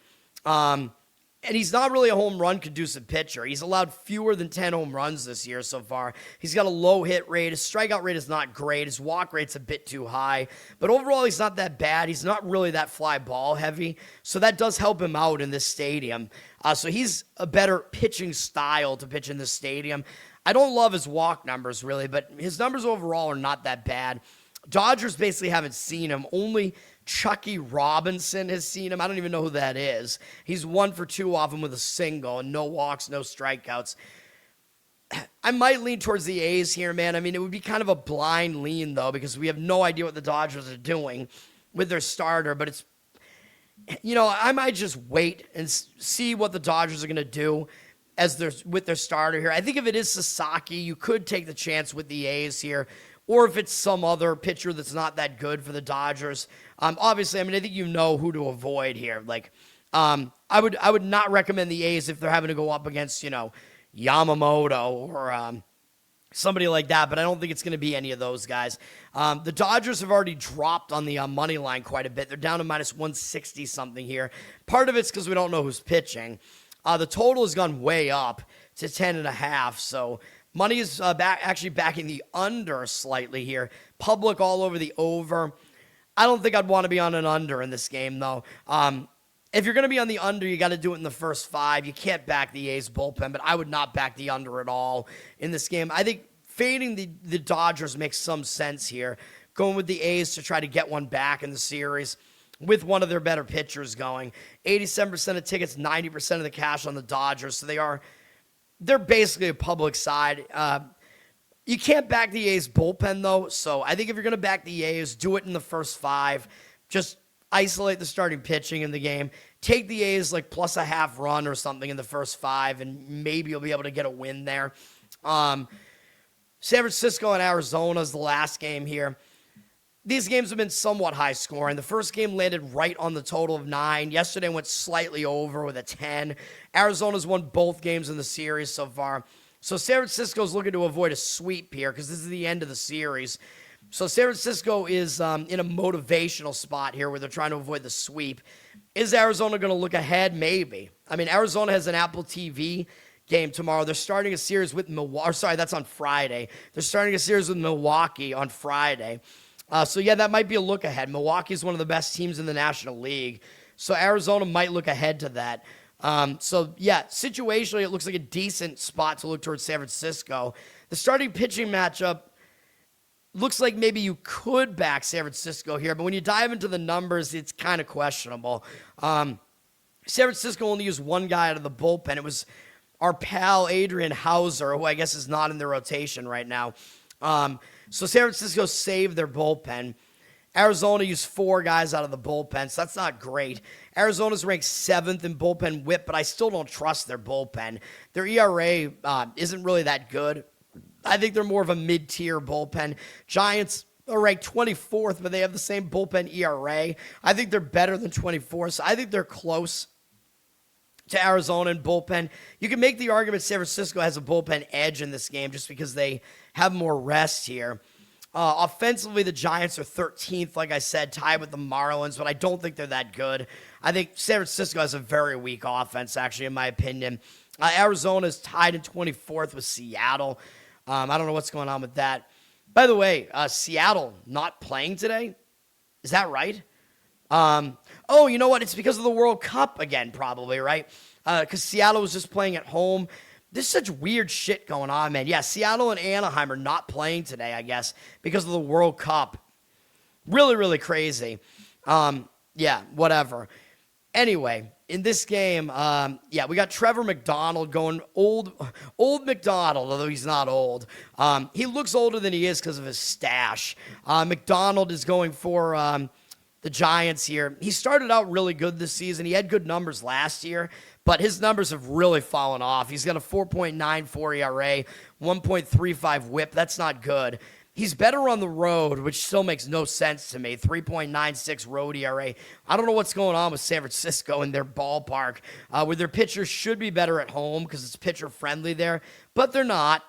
And he's not really a home run conducive pitcher. He's allowed fewer than 10 home runs this year so far. He's got a low hit rate. His strikeout rate is not great. His walk rate's a bit too high. But overall, he's not that bad. He's not really that fly ball heavy. So that does help him out in this stadium. So he's a better pitching style to pitch in this stadium. I don't love his walk numbers, really, but his numbers overall are not that bad. Dodgers basically haven't seen him. Only Chucky Robinson has seen him. I don't even know who that is. He's 1 for 2 off him with a single and no walks, no strikeouts. I might lean towards the A's here, man. I mean, it would be kind of a blind lean, though, because we have no idea what the Dodgers are doing with their starter. But it's, I might just wait and see what the Dodgers are going to do with their starter here. I think if it is Sasaki, you could take the chance with the A's here. Or if it's some other pitcher that's not that good for the Dodgers. Obviously, I think you know who to avoid here. I would not recommend the A's if they're having to go up against, Yamamoto or somebody like that. But I don't think it's going to be any of those guys. The Dodgers have already dropped on the money line quite a bit. They're down to minus 160 something here. Part of it's because we don't know who's pitching. The total has gone way up to 10.5. So money is actually backing the under slightly here. Public all over the over. I don't think I'd want to be on an under in this game, though. If you're going to be on the under, you got to do it in the first 5. You can't back the A's bullpen, but I would not back the under at all in this game. I think fading the Dodgers makes some sense here. Going with the A's to try to get one back in the series with one of their better pitchers going. 87% of tickets, 90% of the cash on the Dodgers, so they're basically a public side. You can't back the A's bullpen, though, so I think if you're going to back the A's, do it in the first 5. Just isolate the starting pitching in the game. Take the A's plus a half run or something in the first 5, and maybe you'll be able to get a win there. San Francisco and Arizona is the last game here. These games have been somewhat high scoring. The first game landed right on the total of 9. Yesterday went slightly over with a 10. Arizona's won both games in the series so far. So San Francisco's looking to avoid a sweep here because this is the end of the series. So San Francisco is in a motivational spot here where they're trying to avoid the sweep. Is Arizona going to look ahead? Maybe. Arizona has an Apple TV game tomorrow. They're starting a series with Milwaukee. Sorry, that's on Friday. They're starting a series with Milwaukee on Friday. That might be a look ahead. Milwaukee's one of the best teams in the National League. So Arizona might look ahead to that. Situationally, it looks like a decent spot to look towards San Francisco. The starting pitching matchup looks like maybe you could back San Francisco here, but when you dive into the numbers, it's kind of questionable. San Francisco only used one guy out of the bullpen. It was our pal Adrian Hauser, who I guess is not in the rotation right now. So San Francisco saved their bullpen. Arizona used 4 guys out of the bullpen, so that's not great. Arizona's ranked 7th in bullpen whip, but I still don't trust their bullpen. Their ERA isn't really that good. I think they're more of a mid-tier bullpen. Giants are ranked 24th, but they have the same bullpen ERA. I think they're better than 24th, so I think they're close to Arizona in bullpen. You can make the argument San Francisco has a bullpen edge in this game just because they have more rest here. Offensively, the Giants are 13th, like I said, tied with the Marlins, but I don't think they're that good. I think San Francisco has a very weak offense, actually, in my opinion. Arizona is tied in 24th with Seattle. I don't know what's going on with that. By the way, Seattle not playing today? Is that right? You know what? It's because of the World Cup again, probably, right? Because Seattle was just playing at home. There's such weird shit going on, man. Yeah, Seattle and Anaheim are not playing today, I guess, because of the World Cup. Really, really crazy. Whatever. Anyway, in this game, we got Trevor McDonald going old McDonald, although he's not old. He looks older than he is because of his stash. McDonald is going for the Giants here. He started out really good this season. He had good numbers last year, but his numbers have really fallen off. He's got a 4.94 ERA, 1.35 whip. That's not good. He's better on the road, which still makes no sense to me. 3.96 road ERA. I don't know what's going on with San Francisco in their ballpark, where their pitchers should be better at home because it's pitcher-friendly there, but they're not.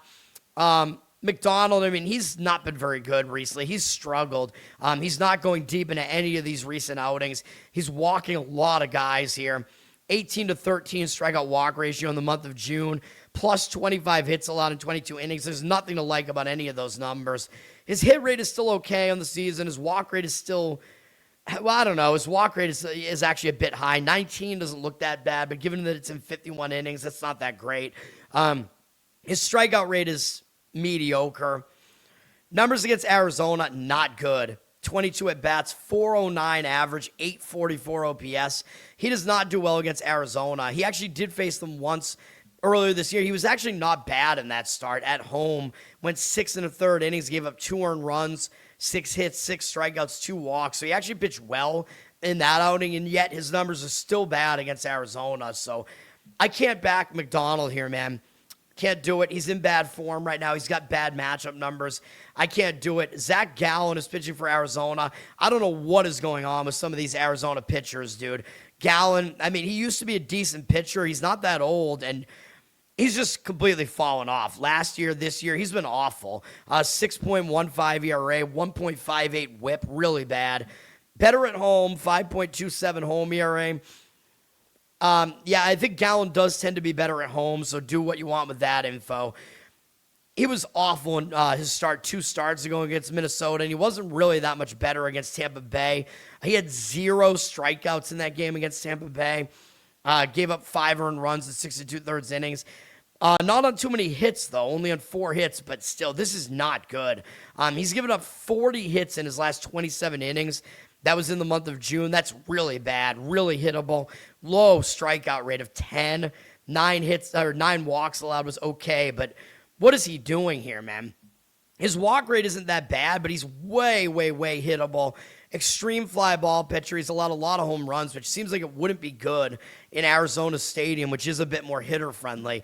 McDonald, I mean, he's not been very good recently. He's struggled. He's not going deep into any of these recent outings. He's walking a lot of guys here. 18-13 strikeout walk ratio in the month of June, plus 25 hits allowed in 22 innings. There's nothing to like about any of those numbers. His hit rate is still okay on the season. His walk rate is still, well, I don't know. His walk rate is actually a bit high. 19 doesn't look that bad, but given that it's in 51 innings, that's not that great. His strikeout rate is mediocre. Numbers against Arizona, not good. 22 at-bats, 409 average, 844 OPS. He does not do well against Arizona. He actually did face them once earlier this year. He was actually not bad in that start at home. Went 6 1/3 innings, gave up 2 earned runs, 6 hits, 6 strikeouts, 2 walks. So he actually pitched well in that outing, and yet his numbers are still bad against Arizona. So I can't back McDonald here, man. Can't do it. He's in bad form right now. He's got bad matchup numbers. I can't do it. Zack Gallen is pitching for Arizona. I don't know what is going on with some of these Arizona pitchers, dude. Gallen, I mean, he used to be a decent pitcher. He's not that old, and he's just completely fallen off. Last year, this year, he's been awful. 6.15 ERA, 1.58 whip, really bad. Better at home, 5.27 home ERA. Yeah, I think Gallen does tend to be better at home, so do what you want with that info. He was awful in his 2 starts ago against Minnesota, and he wasn't really that much better against Tampa Bay. He had 0 strikeouts in that game against Tampa Bay. Gave up 5 earned runs in 6 2/3 innings. Not on too many hits, though, only on 4 hits, but still, this is not good. He's given up 40 hits in his last 27 innings. That was in the month of June. That's really bad, really hittable. Low strikeout rate of 10. 9 walks allowed was okay, but what is he doing here, man? His walk rate isn't that bad, but he's way, way, way hittable. Extreme fly ball pitcher. He's allowed a lot of home runs, which seems like it wouldn't be good in Arizona Stadium, which is a bit more hitter-friendly.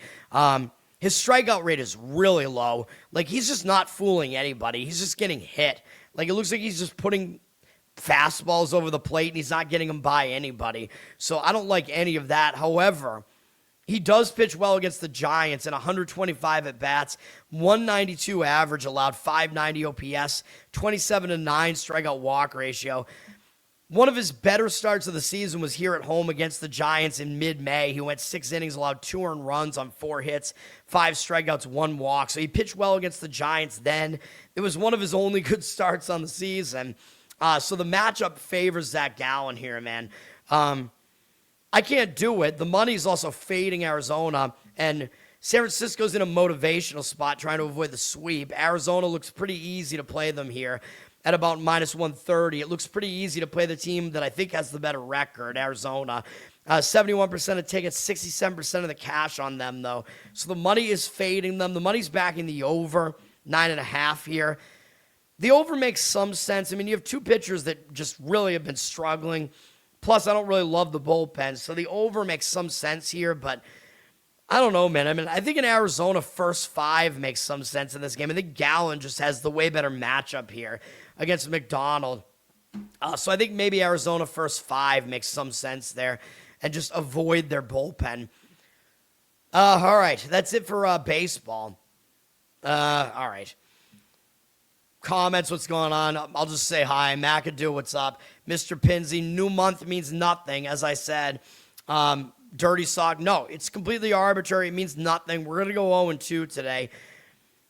His strikeout rate is really low. Like, he's just not fooling anybody. He's just getting hit. Like, it looks like he's just putting fastballs over the plate, and he's not getting them by anybody. So I don't like any of that. However, he does pitch well against the Giants in 125 at-bats, 192 average allowed, 590 OPS, 27-9 strikeout walk ratio. One of his better starts of the season was here at home against the Giants in mid-May. He went 6 innings, allowed 2 earned runs on 4 hits, 5 strikeouts, 1 walk. So he pitched well against the Giants then. It was one of his only good starts on the season. So the matchup favors Zack Gallen here, man. I can't do it. The money's also fading Arizona, and San Francisco's in a motivational spot trying to avoid the sweep. Arizona looks pretty easy to play them here at about minus 130. It looks pretty easy to play the team that I think has the better record, Arizona. 71% of tickets, 67% of the cash on them, though. So the money is fading them. The money's backing the over, 9.5 here. The over makes some sense. I mean, you have 2 pitchers that just really have been struggling. Plus, I don't really love the bullpen. So the over makes some sense here, but I don't know, man. I mean, I think in Arizona, first 5 makes some sense in this game. I think Gallen just has the way better matchup here against McDonald. So I think maybe Arizona first 5 makes some sense there and just avoid their bullpen. All right, that's it for baseball. All right. Comments, what's going on? I'll just say hi. McAdoo, what's up? Mr. Pinsey, new month means nothing, as I said. Dirty Sock, no, it's completely arbitrary. It means nothing. We're going to go 0-2 today.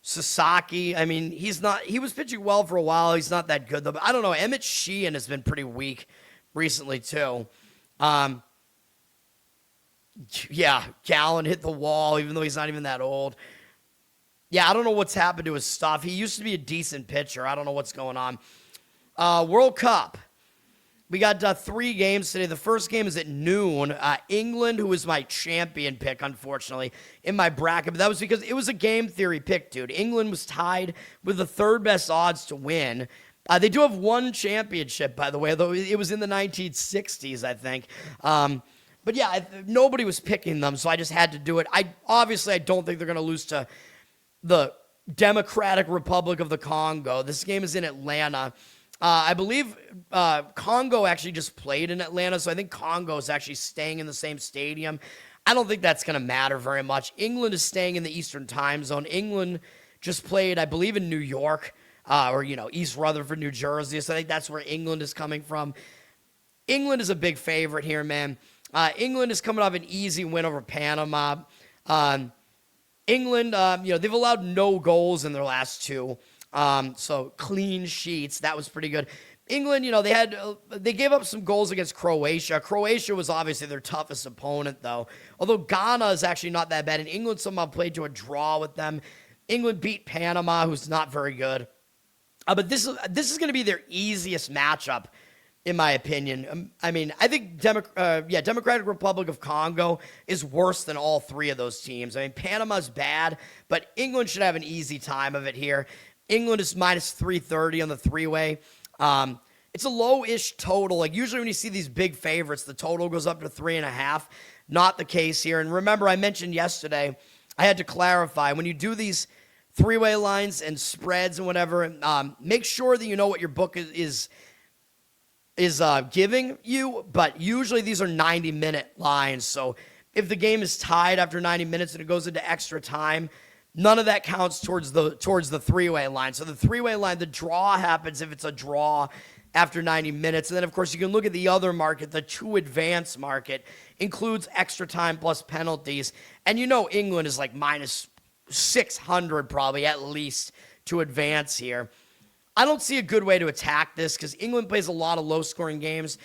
Sasaki, I mean, he was pitching well for a while. He's not that good, though. But I don't know. Emmett Sheehan has been pretty weak recently, too. Yeah, Gallen hit the wall, even though he's not even that old. Yeah, I don't know what's happened to his stuff. He used to be a decent pitcher. I don't know what's going on. World Cup. We got 3 games today. The first game is at noon. England, who is my champion pick, unfortunately, in my bracket. But that was because it was a game theory pick, dude. England was tied with the 3rd best odds to win. They do have 1 championship, by the way, though it was in the 1960s, I think. But But yeah, nobody was picking them, so I just had to do it. I don't think they're going to lose to the Democratic Republic of the Congo. This game is in Atlanta. I believe Congo actually just played in Atlanta, so I think Congo is actually staying in the same stadium. I don't think that's going to matter very much. England is staying in the Eastern time zone. England just played, I believe, in New York or, East Rutherford, New Jersey. So I think that's where England is coming from. England is a big favorite here, man. England is coming off an easy win over Panama. England, they've allowed no goals in their last two. So clean sheets. That was pretty good. England, they gave up some goals against Croatia. Croatia was obviously their toughest opponent, though. Although Ghana is actually not that bad, and England somehow played to a draw with them. England beat Panama, who's not very good. But this is going to be their easiest matchup, in my opinion. I think Democratic Republic of Congo is worse than all three of those teams. Panama's bad, but England should have an easy time of it here. England is minus 330 on the three-way. It's a low-ish total. Like, usually when you see these big favorites, the total goes up to 3.5. Not the case here. And remember, I mentioned yesterday, I had to clarify, when you do these three-way lines and spreads and whatever, make sure that you know what your book is giving you. But usually these are 90-minute lines. So if the game is tied after 90 minutes and it goes into extra time, none of that counts towards the three-way line. So the three-way line, the draw happens if it's a draw after 90 minutes. And then, of course, you can look at the other market. The two advance market includes extra time plus penalties. And England is like minus 600 probably at least to advance here. I don't see a good way to attack this because England plays a lot of low-scoring games.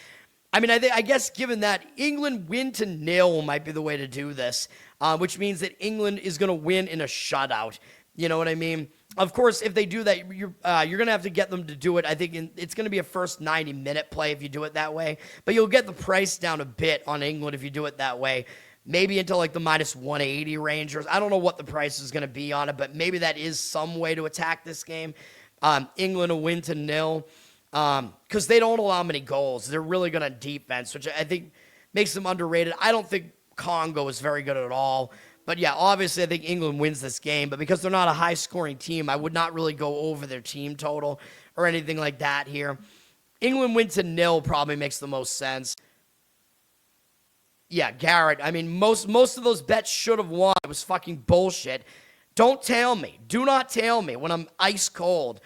I guess given that, England win to nil might be the way to do this, which means that England is going to win in a shutout. You know what I mean? Of course, if they do that, you're going to have to get them to do it. I think it's going to be a first 90-minute play if you do it that way. But you'll get the price down a bit on England if you do it that way. Maybe into like the minus 180 range. Or I don't know what the price is going to be on it, but maybe that is some way to attack this game. England will win to nil. Because they don't allow many goals. They're really good on defense, which I think makes them underrated. I don't think Congo is very good at all. But yeah, obviously I think England wins this game. But because they're not a high-scoring team, I would not really go over their team total or anything like that here. England win to nil probably makes the most sense. Yeah, Garrett, most of those bets should have won. It was fucking bullshit. Don't tail me. Do not tail me when I'm ice cold.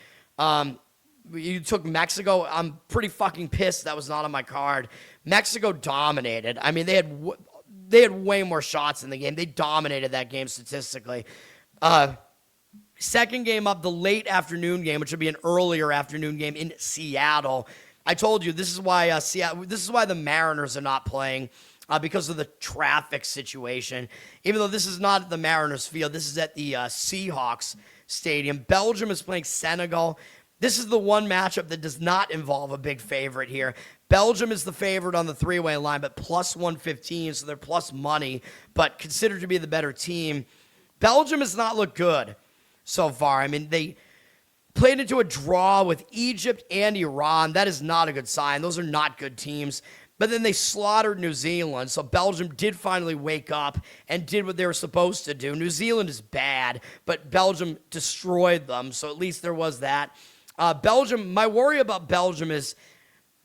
You took Mexico. I'm pretty fucking pissed that was not on my card. Mexico dominated. They had way more shots in the game. They dominated that game statistically. Second game up, the late afternoon game, which would be an earlier afternoon game in Seattle. I told you this is why the Mariners are not playing. Because of the traffic situation. Even though this is not at the Mariners field, this is at the Seahawks stadium. Belgium is playing Senegal. This is the one matchup that does not involve a big favorite here. Belgium is the favorite on the three-way line, but plus 115, so they're plus money, but considered to be the better team. Belgium has not looked good so far. They played into a draw with Egypt and Iran. That is not a good sign. Those are not good teams. But then they slaughtered New Zealand, so Belgium did finally wake up and did what they were supposed to do. New Zealand is bad, but Belgium destroyed them, so at least there was that. Belgium, my worry about Belgium is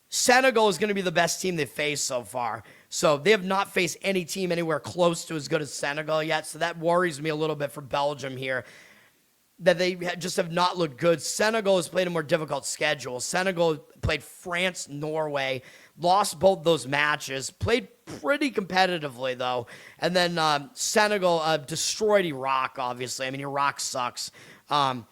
Senegal is going to be the best team they've faced so far. So they have not faced any team anywhere close to as good as Senegal yet, so that worries me a little bit for Belgium here, that they just have not looked good. Senegal has played a more difficult schedule. Senegal played France, Norway, lost both those matches, played pretty competitively, though. And then Senegal destroyed Iraq, obviously. Iraq sucks. Now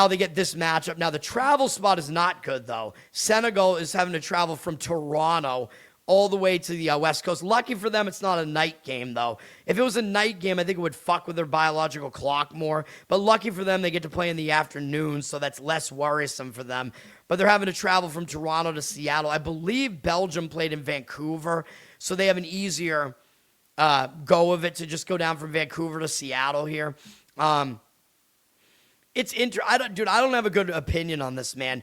they get this matchup. Now, the travel spot is not good, though. Senegal is having to travel from Toronto all the way to the West Coast. Lucky for them, it's not a night game, though. If it was a night game, I think it would fuck with their biological clock more. But lucky for them, they get to play in the afternoon, so that's less worrisome for them. But they're having to travel from Toronto to Seattle. I believe Belgium played in Vancouver, so they have an easier go of it to just go down from Vancouver to Seattle here. I don't have a good opinion on this, man.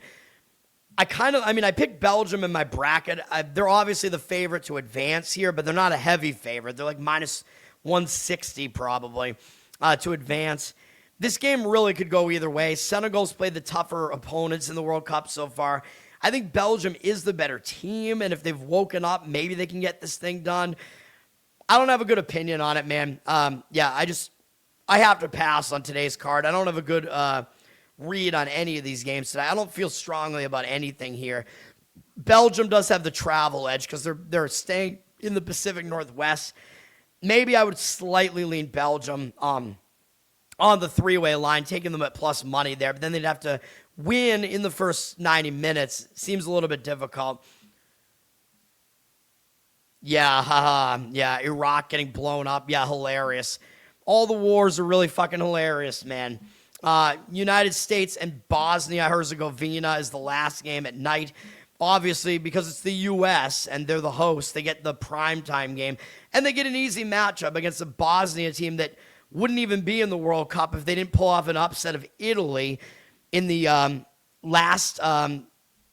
I picked Belgium in my bracket. They're obviously the favorite to advance here, but they're not a heavy favorite. They're like minus 160 probably to advance. This game really could go either way. Senegal's played the tougher opponents in the World Cup so far. I think Belgium is the better team, and if they've woken up, maybe they can get this thing done. I don't have a good opinion on it, man. I have to pass on today's card. I don't have a good read on any of these games today. I don't feel strongly about anything here. Belgium does have the travel edge because they're staying in the Pacific Northwest. Maybe I would slightly lean Belgium on the three-way line, taking them at plus money there, but then they'd have to win in the first 90 minutes. Seems a little bit difficult. Yeah, Iraq getting blown up. Yeah, hilarious. All the wars are really fucking hilarious, man. United States and Bosnia-Herzegovina is the last game at night. Obviously, because it's the U.S. and they're the hosts, they get the primetime game. And they get an easy matchup against a Bosnia team that wouldn't even be in the World Cup if they didn't pull off an upset of Italy in the last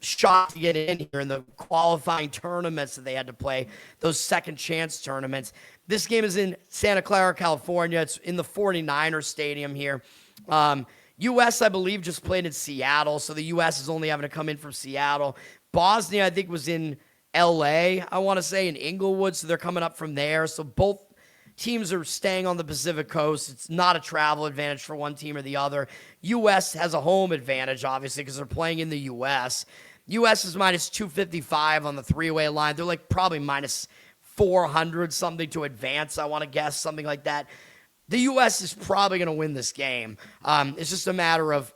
shot to get in here in the qualifying tournaments that they had to play, those second chance tournaments. This game is in Santa Clara, California. It's in the 49ers stadium here. U.S., I believe, just played in Seattle, so the U.S. is only having to come in from Seattle. Bosnia, I think, was in L.A., I want to say, in Inglewood, so they're coming up from there. So both teams are staying on the Pacific Coast. It's not a travel advantage for one team or the other. U.S. has a home advantage, obviously, because they're playing in the U.S. U.S. is minus 255 on the three-way line. They're like probably minus 400 something to advance, I want to guess, something like that. The U.S. is probably going to win this game. It's just a matter of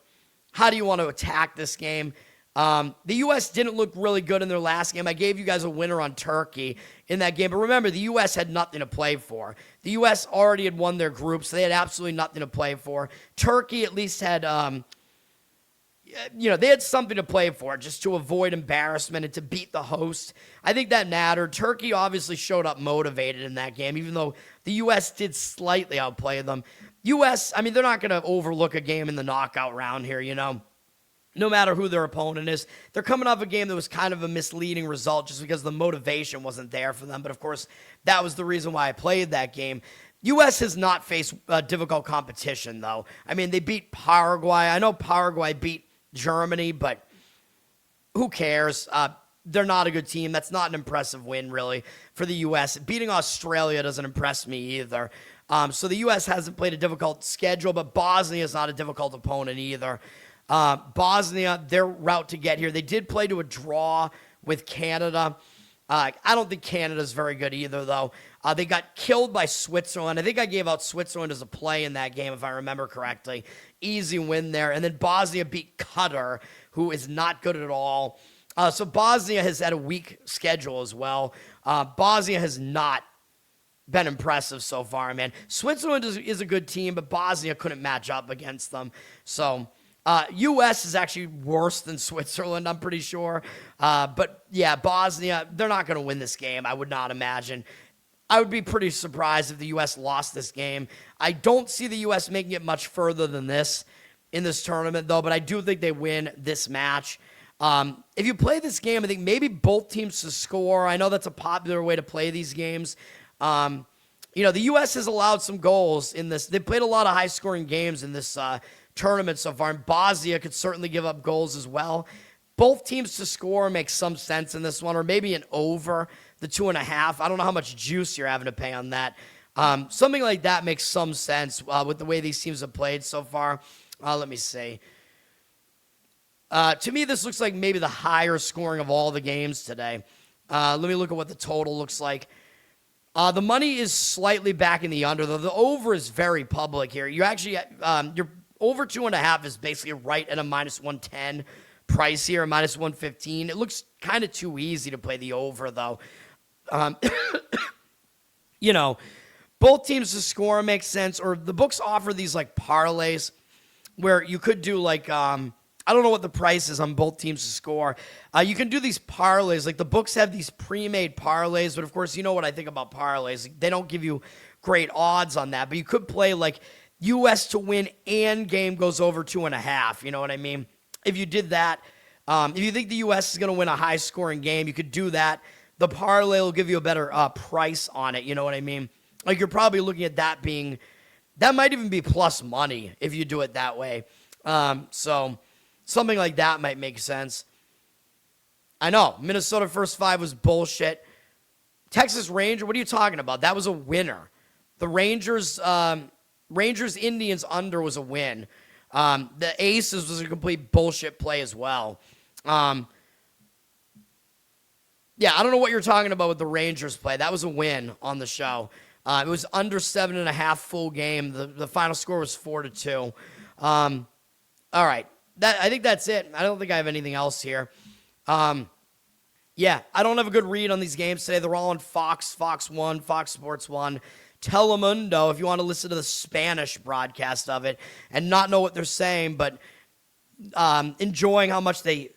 how do you want to attack this game. The U.S. didn't look really good in their last game. I gave you guys a winner on Turkey in that game. But remember, the U.S. had nothing to play for. The U.S. already had won their group, so they had absolutely nothing to play for. Turkey at least had, they had something to play for just to avoid embarrassment and to beat the host. I think that mattered. Turkey obviously showed up motivated in that game, even though the U.S. did slightly outplay them. U.S., they're not going to overlook a game in the knockout round here, no matter who their opponent is. They're coming off a game that was kind of a misleading result just because the motivation wasn't there for them. But, of course, that was the reason why I played that game. U.S. has not faced difficult competition, though. They beat Paraguay. I know Paraguay beat Germany, but who cares? They're not a good team. That's not an impressive win, really, for the U.S. Beating Australia doesn't impress me either. So the U.S. hasn't played a difficult schedule, but Bosnia is not a difficult opponent either. Bosnia, their route to get here, they did play to a draw with Canada. I don't think Canada's very good either, though. They got killed by Switzerland. I think I gave out Switzerland as a play in that game, if I remember correctly. Easy win there. And then Bosnia beat Qatar, who is not good at all. So Bosnia has had a weak schedule as well. Bosnia has not been impressive so far, man. Switzerland is a good team, but Bosnia couldn't match up against them. So U.S. is actually worse than Switzerland, I'm pretty sure. But, yeah, Bosnia, they're not going to win this game, I would not imagine. I would be pretty surprised if the U.S. lost this game. I don't see the U.S. making it much further than this in this tournament, though, but I do think they win this match. If you play this game, I think maybe both teams to score. I know that's a popular way to play these games. The U.S. has allowed some goals in this. They played a lot of high-scoring games in this tournament so far, and Bosnia could certainly give up goals as well. Both teams to score makes some sense in this one, or maybe an over the 2.5. I don't know how much juice you're having to pay on that. Something like that makes some sense with the way these teams have played so far. Let me see. To me, this looks like maybe the higher scoring of all the games today. Let me look at what the total looks like. The money is slightly back in the under, though. The over is very public here. You actually, your over 2.5 is basically right at a minus 110 price here, a minus 115. It looks kind of too easy to play the over, though. Both teams to score makes sense, or the books offer these like parlays where you could do like, I don't know what the price is on both teams to score. You can do these parlays. Like the books have these pre-made parlays, but of course, you know what I think about parlays. They don't give you great odds on that, but you could play like U.S. to win and game goes over 2.5. You know what I mean? If you did that, If you think the U.S. is going to win a high-scoring game, you could do that. The parlay will give you a better price on it. You know what I mean? Like, you're probably looking at that being, that might even be plus money if you do it that way. So something like that might make sense. I know, Minnesota first 5 was bullshit. Texas Ranger, what are you talking about? That was a winner. The Rangers Indians under was a win. The Aces was a complete bullshit play as well. Yeah, I don't know what you're talking about with the Rangers play. That was a win on the show. It was under 7.5 full game. The final score was 4-2. All right. I think that's it. I don't think I have anything else here. Yeah, I don't have a good read on these games today. They're all on Fox 1, Fox Sports 1, Telemundo, if you want to listen to the Spanish broadcast of it and not know what they're saying, but enjoying how much they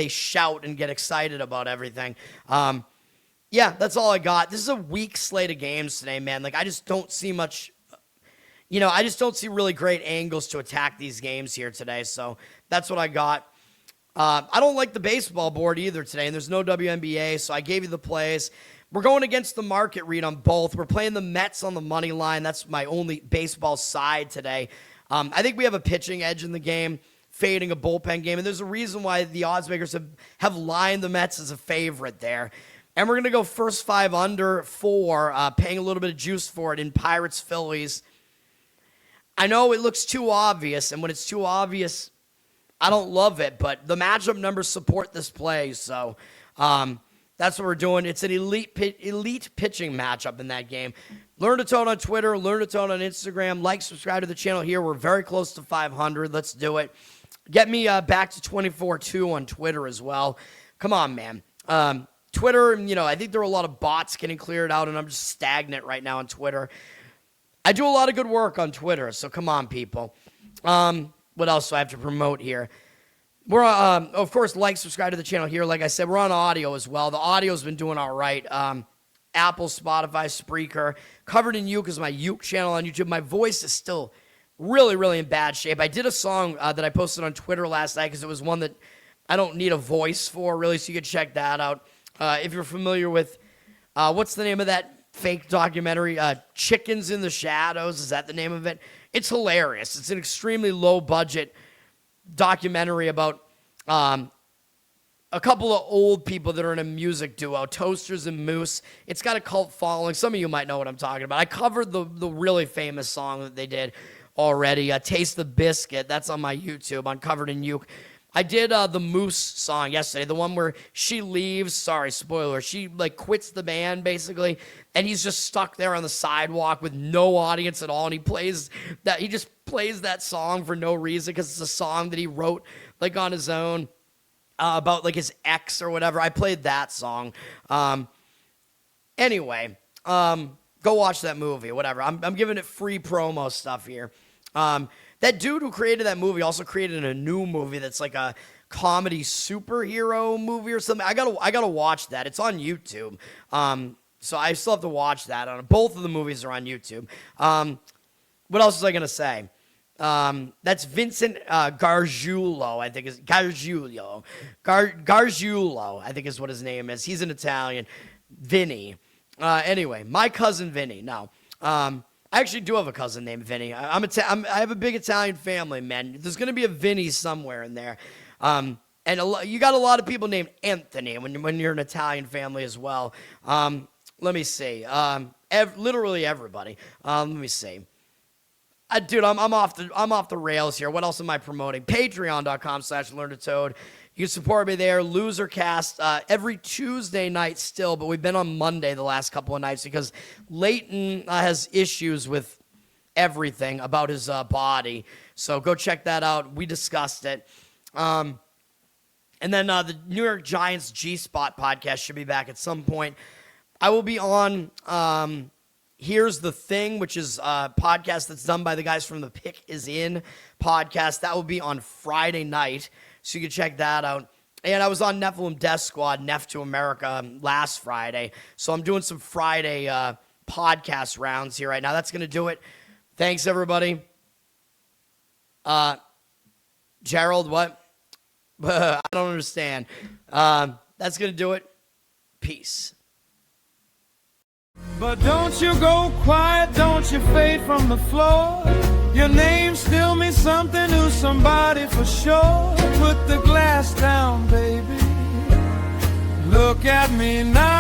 shout and get excited about everything. Yeah, that's all I got. This is a weak slate of games today, man. Like, I just don't see much, I just don't see really great angles to attack these games here today, so that's what I got. I don't like the baseball board either today, and there's no WNBA, so I gave you the plays. We're going against the market read on both. We're playing the Mets on the money line. That's my only baseball side today. I think we have a pitching edge in the game, fading a bullpen game, and there's a reason why the odds makers have lined the Mets as a favorite there. And we're going to go first 5 under 4, paying a little bit of juice for it in Pirates Phillies. I know it looks too obvious, and when it's too obvious, I don't love it, but the matchup numbers support this play, so that's what we're doing. It's an elite pitching matchup in that game. Learn to Toad on Twitter, learn to Toad on Instagram, like, subscribe to the channel here. We're very close to 500. Let's do it. Get me back to 24-2 on Twitter as well. Come on, man. Twitter, I think there are a lot of bots getting cleared out, and I'm just stagnant right now on Twitter. I do a lot of good work on Twitter, so come on, people. What else do I have to promote here? We're, of course, like, subscribe to the channel here. Like I said, we're on audio as well. The audio's been doing all right. Apple, Spotify, Spreaker. Covered in Uke is my Uke channel on YouTube. My voice is still really, really in bad shape. I did a song that I posted on Twitter last night because it was one that I don't need a voice for, really, so you can check that out. If you're familiar with, what's the name of that fake documentary? Chickens in the Shadows, is that the name of it? It's hilarious. It's an extremely low-budget documentary about a couple of old people that are in a music duo, Toasters and Moose. It's got a cult following. Some of you might know what I'm talking about. I covered the really famous song that they did already, Taste the Biscuit. That's on my YouTube, on Covered in Uke. I did the Moose song yesterday, the one where she leaves. Sorry, spoiler. She quits the band basically, and he's just stuck there on the sidewalk with no audience at all. And he just plays that song for no reason because it's a song that he wrote on his own about his ex or whatever. I played that song. Anyway, go watch that movie. Whatever. I'm giving it free promo stuff here. That dude who created that movie also created a new movie that's like a comedy superhero movie or something. I gotta watch that. It's on YouTube. So I still have to watch that. Both of the movies are on YouTube. What else was I gonna say? That's Vincent Gargiulo, I think is Gargiulo. Gargiulo, I think is what his name is. He's an Italian. Vinny. Anyway, my cousin Vinny. No. I actually do have a cousin named Vinny. I have a big Italian family, man. There's going to be a Vinny somewhere in there. And you got a lot of people named Anthony when you're an Italian family as well. Let me see. Literally everybody. Let me see. Dude, I'm off the rails here. What else am I promoting? Patreon.com/LearnToToad. You can support me there. Losercast every Tuesday night still, but we've been on Monday the last couple of nights because Leighton has issues with everything about his body. So go check that out. We discussed it. And then the New York Giants G-Spot podcast should be back at some point. I will be on Here's the Thing, which is a podcast that's done by the guys from the Pick Is In podcast. That will be on Friday night. So you can check that out. And I was on Nephilim Death Squad, Neph to America, last Friday. So I'm doing some Friday podcast rounds here right now. That's going to do it. Thanks, everybody. Gerald, what? I don't understand. That's going to do it. Peace. But don't you go quiet, don't you fade from the floor. Your name still means something to somebody for sure. Put the glass down, baby. Look at me now.